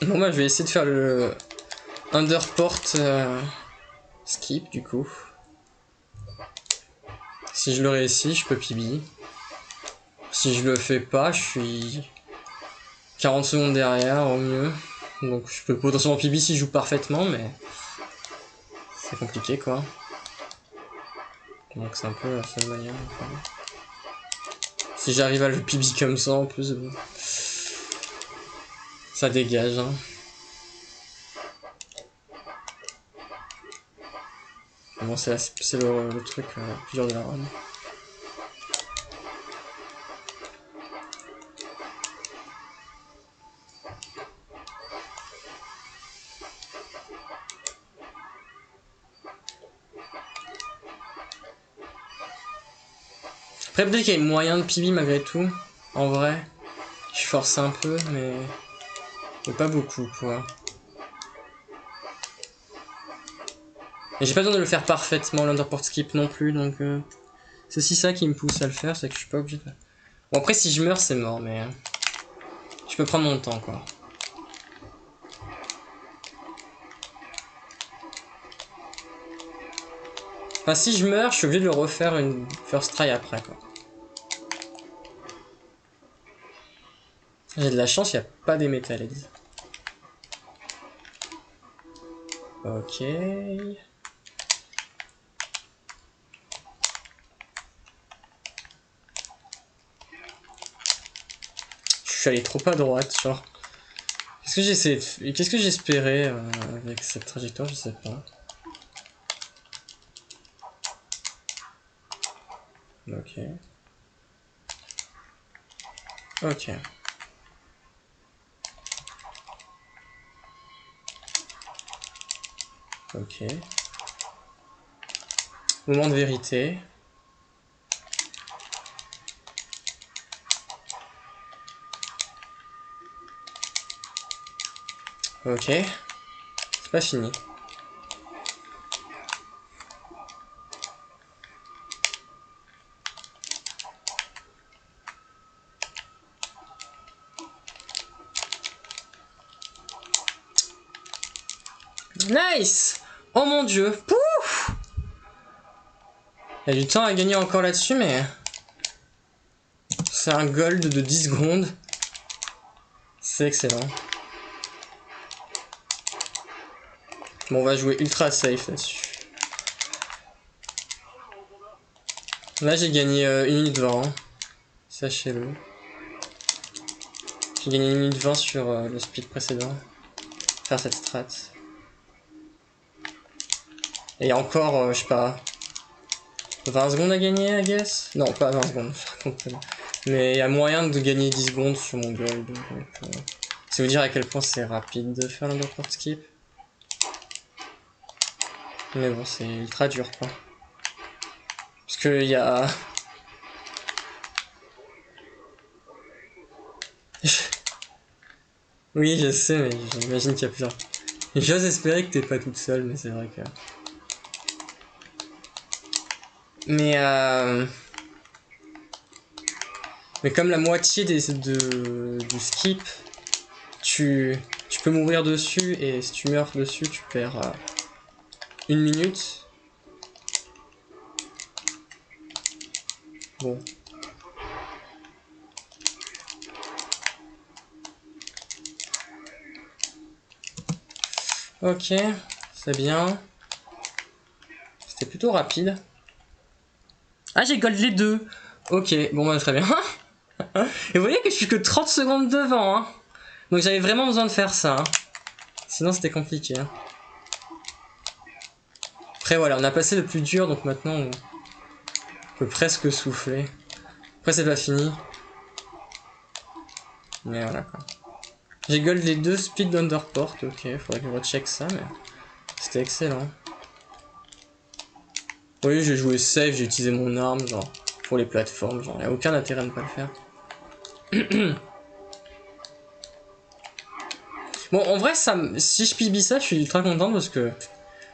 Bon bah je vais essayer de faire le underport skip du coup. Si je le réussis, je peux PB. Si je le fais pas, je suis 40 secondes derrière au mieux. Donc je peux potentiellement PB si je joue parfaitement, mais c'est compliqué quoi. Donc c'est un peu la seule manière. Enfin. Si j'arrive à le PB comme ça en plus, bon. Ça dégage hein. Bon c'est le truc le plus dur de la run. Après peut-être qu'il y a moyen de PB malgré tout. En vrai. Je force un peu mais pas beaucoup quoi. Et j'ai pas besoin de le faire parfaitement l'underport skip non plus donc c'est aussi ça qui me pousse à le faire, c'est que je suis pas obligé de... Bon après si je meurs c'est mort mais je peux prendre mon temps quoi. Enfin si je meurs je suis obligé de le refaire une first try après quoi. J'ai de la chance, il n'y a pas des métallides. Ok. Je suis allé trop à droite, genre. Qu'est-ce que j'espérais avec cette trajectoire, je sais pas. Ok. Ok. Ok. Moment de vérité. Ok. C'est pas fini. Nice! Oh mon dieu! Pouf! Il y a du temps à gagner encore là-dessus, mais... C'est un gold de 10 secondes. C'est excellent. Bon, on va jouer ultra safe là-dessus. Là, j'ai gagné 1 minute 20. Hein. Sachez-le. J'ai gagné 1 minute 20 sur le speed précédent. Faire cette strat. Et il y a encore, je sais pas, 20 secondes à gagner, I guess. Non, pas 20 secondes, mais il y a moyen de gagner 10 secondes sur mon gold. Donc, c'est vous dire à quel point c'est rapide de faire l'underport skip. Mais bon, c'est ultra dur, quoi. Parce que il y a... Oui, je sais, mais j'imagine qu'il y a plusieurs... J'ose espérer que t'es pas toute seule, mais c'est vrai que... Mais comme la moitié du skip, tu peux mourir dessus, et si tu meurs dessus, tu perds 1 minute. Bon. Ok, c'est bien. C'était plutôt rapide. Ah, j'ai gold les deux. Ok, bon bah très bien. Et vous voyez que je suis que 30 secondes devant. Hein. Donc j'avais vraiment besoin de faire ça. Hein. Sinon c'était compliqué. Hein. Après voilà, on a passé le plus dur, donc maintenant on peut presque souffler. Après c'est pas fini. Mais voilà quoi. J'ai gold les deux speed d'underport, ok, faudrait que je recheck ça, mais c'était excellent. Oui, j'ai joué safe, j'ai utilisé mon arme, genre, pour les plateformes, genre, y a aucun intérêt à ne pas le faire. Bon, en vrai, si je PB ça, je suis très content parce que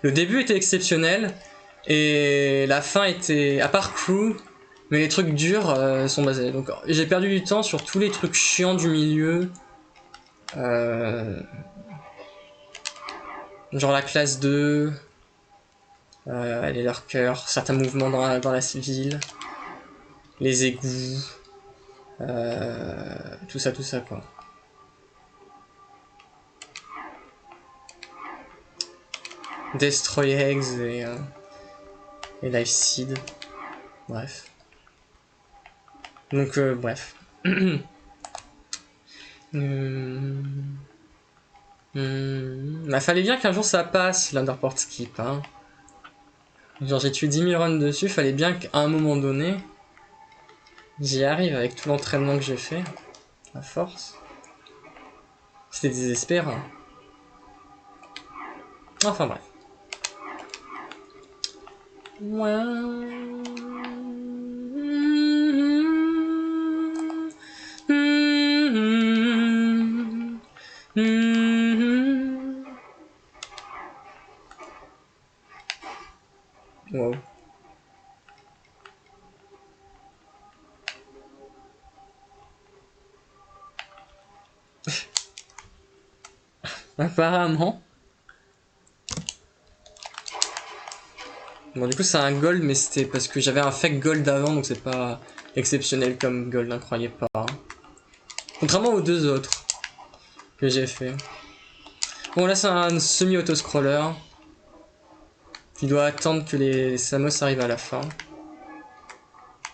le début était exceptionnel et la fin était, à part crew, mais les trucs durs sont basés. Donc j'ai perdu du temps sur tous les trucs chiants du milieu. Genre la classe 2, les lurkers, certains mouvements dans la ville, les égouts, tout ça quoi. Destroy Eggs et Life Seed. Bref. Donc, bref. Bah, fallait bien qu'un jour ça passe, l'underport skip. Hein. Genre, j'ai tué 10 000 runs dessus, fallait bien qu'à un moment donné, j'y arrive avec tout l'entraînement que j'ai fait. À force. C'était désespérant. Enfin, bref. Ouais. Wow. Apparemment. Bon, du coup, c'est un gold, mais c'était parce que j'avais un fake gold avant, donc c'est pas exceptionnel comme gold, n'en croyez pas. Hein. Contrairement aux deux autres que j'ai fait. Bon, là, c'est un semi-auto-scroller. Tu dois attendre que les Samos arrivent à la fin.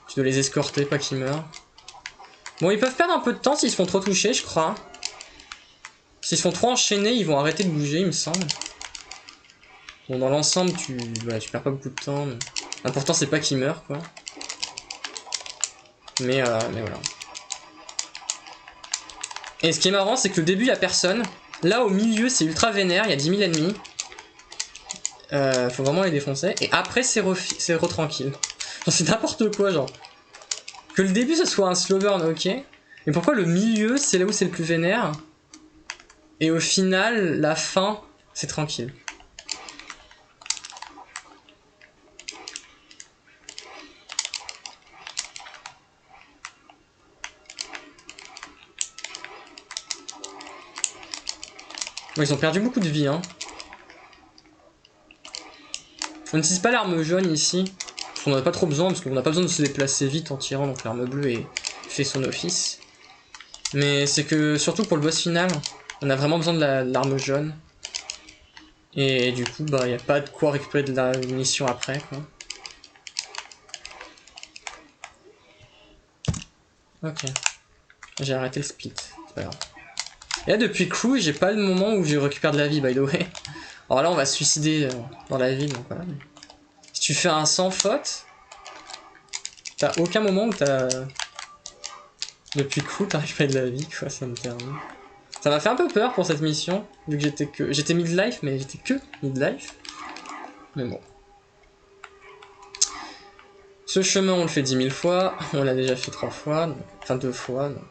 Tu dois les escorter, pas qu'ils meurent. Bon, ils peuvent perdre un peu de temps s'ils se font trop toucher, je crois. S'ils se font trop enchaîner, ils vont arrêter de bouger, il me semble. Bon, dans l'ensemble, tu perds pas beaucoup de temps. L'important, c'est pas qu'ils meurent, quoi. Mais voilà. Et ce qui est marrant, c'est que le début, il y a personne. Là, au milieu, c'est ultra vénère, il y a 10 000 ennemis. Faut vraiment les défoncer. Et après, c'est tranquille. Genre, c'est n'importe quoi, genre. Que le début, ce soit un slow burn, ok. Mais pourquoi le milieu, c'est là où c'est le plus vénère? Et au final, la fin, c'est tranquille. Bon, ils ont perdu beaucoup de vie, hein. On n'utilise pas l'arme jaune ici. Parce qu'on n'en a pas trop besoin, parce qu'on n'a pas besoin de se déplacer vite en tirant, donc l'arme bleue fait son office. Mais c'est que, surtout pour le boss final, on a vraiment besoin de l'arme jaune. Et du coup, bah, y a pas de quoi récupérer de la munition après, quoi. Ok. J'ai arrêté le split, c'est pas grave. Et là, depuis Crew, j'ai pas le moment où je récupère de la vie, by the way. Alors là, on va se suicider dans la ville, donc voilà. Si tu fais un sans faute, t'as aucun moment où t'as... Depuis Crew, t'as récupéré de la vie, quoi, ça me termine. Ça m'a fait un peu peur pour cette mission, vu que j'étais midlife, mais j'étais que midlife. Mais bon. Ce chemin, on le fait 10 000 fois, on l'a déjà fait 3 fois, donc... enfin 2 fois. Donc...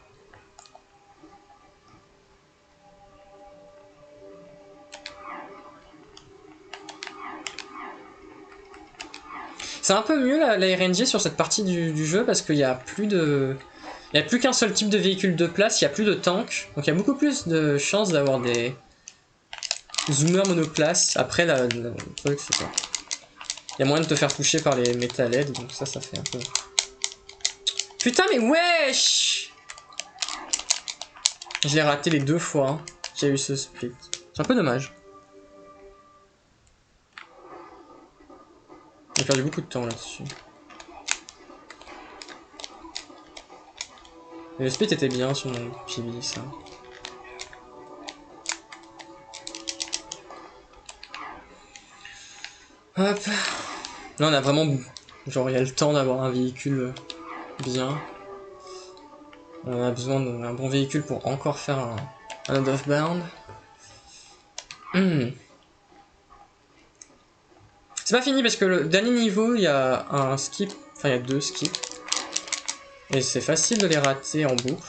C'est un peu mieux la RNG sur cette partie du jeu parce qu'il y a plus de... Il n'y a plus qu'un seul type de véhicule de place, il n'y a plus de tank, donc il y a beaucoup plus de chances d'avoir des zoomers monoplace. Après, le truc, c'est quoi? Il y a moyen de te faire toucher par les métalheads, donc ça fait un peu... Putain, mais wesh! Je l'ai raté les 2 fois, hein. J'ai eu ce split. C'est un peu dommage. J'ai perdu beaucoup de temps là-dessus. Le split était bien sur mon PB, ça. Hop. Là, on a vraiment... Genre, il y a le temps d'avoir un véhicule bien. On a besoin d'un bon véhicule pour encore faire un out of bound. C'est pas fini parce que le dernier niveau, il y a un skip. Enfin, il y a 2 skips. Et c'est facile de les rater en boucle.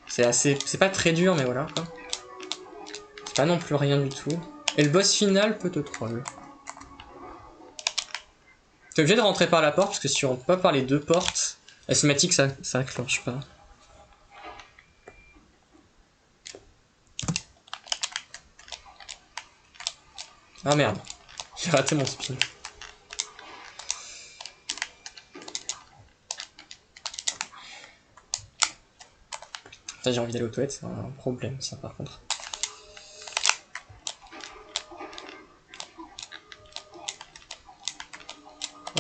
C'est pas très dur, mais voilà, quoi. C'est pas non plus rien du tout. Et le boss final peut te troll. T'es obligé de rentrer par la porte, parce que si tu rentres pas par les 2 portes, la cinématique ça clenche pas. Ah merde, j'ai raté mon spin. J'ai envie d'aller aux toilettes, c'est un problème ça par contre.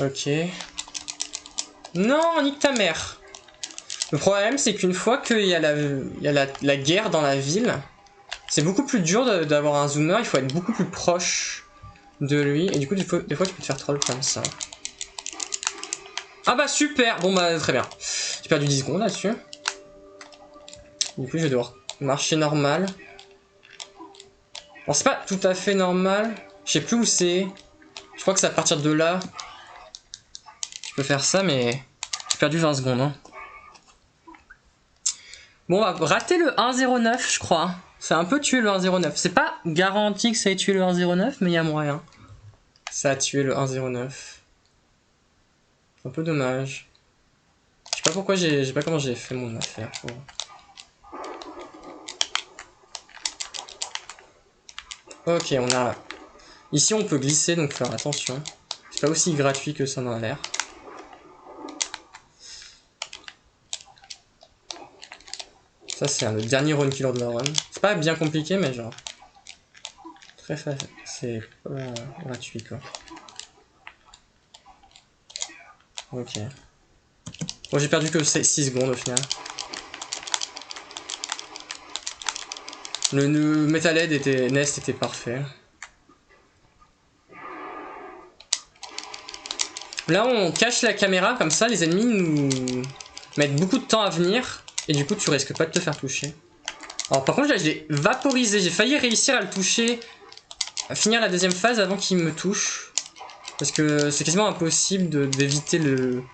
Ok. Non, nique ta mère. Le problème c'est qu'une fois qu'il y a, la guerre dans la ville, c'est beaucoup plus dur d'avoir un zoomer, il faut être beaucoup plus proche de lui, et du coup des fois tu peux te faire troll comme ça. Ah bah super, bon bah très bien. J'ai perdu 10 secondes là-dessus. Du coup je vais devoir marcher normal. Bon c'est pas tout à fait normal, je sais plus où c'est. Je crois que c'est à partir de là. Je peux faire ça mais j'ai perdu 20 secondes. Hein. Bon on va rater le 1.09 je crois. C'est un peu tué le 1.09. C'est pas garanti que ça ait tué le 1.09 mais il y a moyen. Ça a tué le 1.09. C'est un peu dommage. Je sais pas pourquoi je sais pas comment j'ai fait mon affaire pour... Ok, on a... Ici on peut glisser donc faire attention. C'est pas aussi gratuit que ça en a l'air. Ça c'est le dernier run killer de la run. C'est pas bien compliqué mais genre... Très facile. C'est gratuit quoi. Ok. Bon j'ai perdu que 6 secondes au final. Le Metalhead Nest était parfait. Là on cache la caméra comme ça les ennemis nous mettent beaucoup de temps à venir et du coup tu risques pas de te faire toucher. Alors par contre là je l'ai vaporisé, j'ai failli réussir à le toucher, à finir la deuxième phase avant qu'il me touche. Parce que c'est quasiment impossible d'éviter le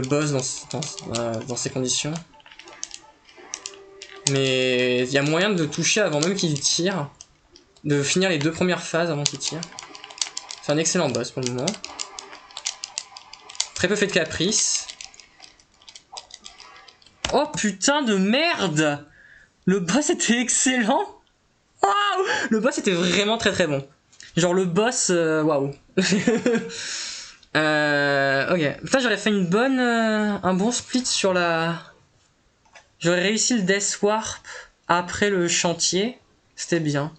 boss dans ces conditions. Mais il y a moyen de toucher avant même qu'il tire, de finir les 2 premières phases avant qu'il tire. C'est un excellent boss pour le moment. Très peu fait de caprice. Oh putain de merde! Le boss était excellent! Waouh! Le boss était vraiment très très bon. Genre le boss, waouh. Ok. Putain j'aurais fait un bon split sur la... J'aurais réussi le Death Warp après le chantier. C'était bien.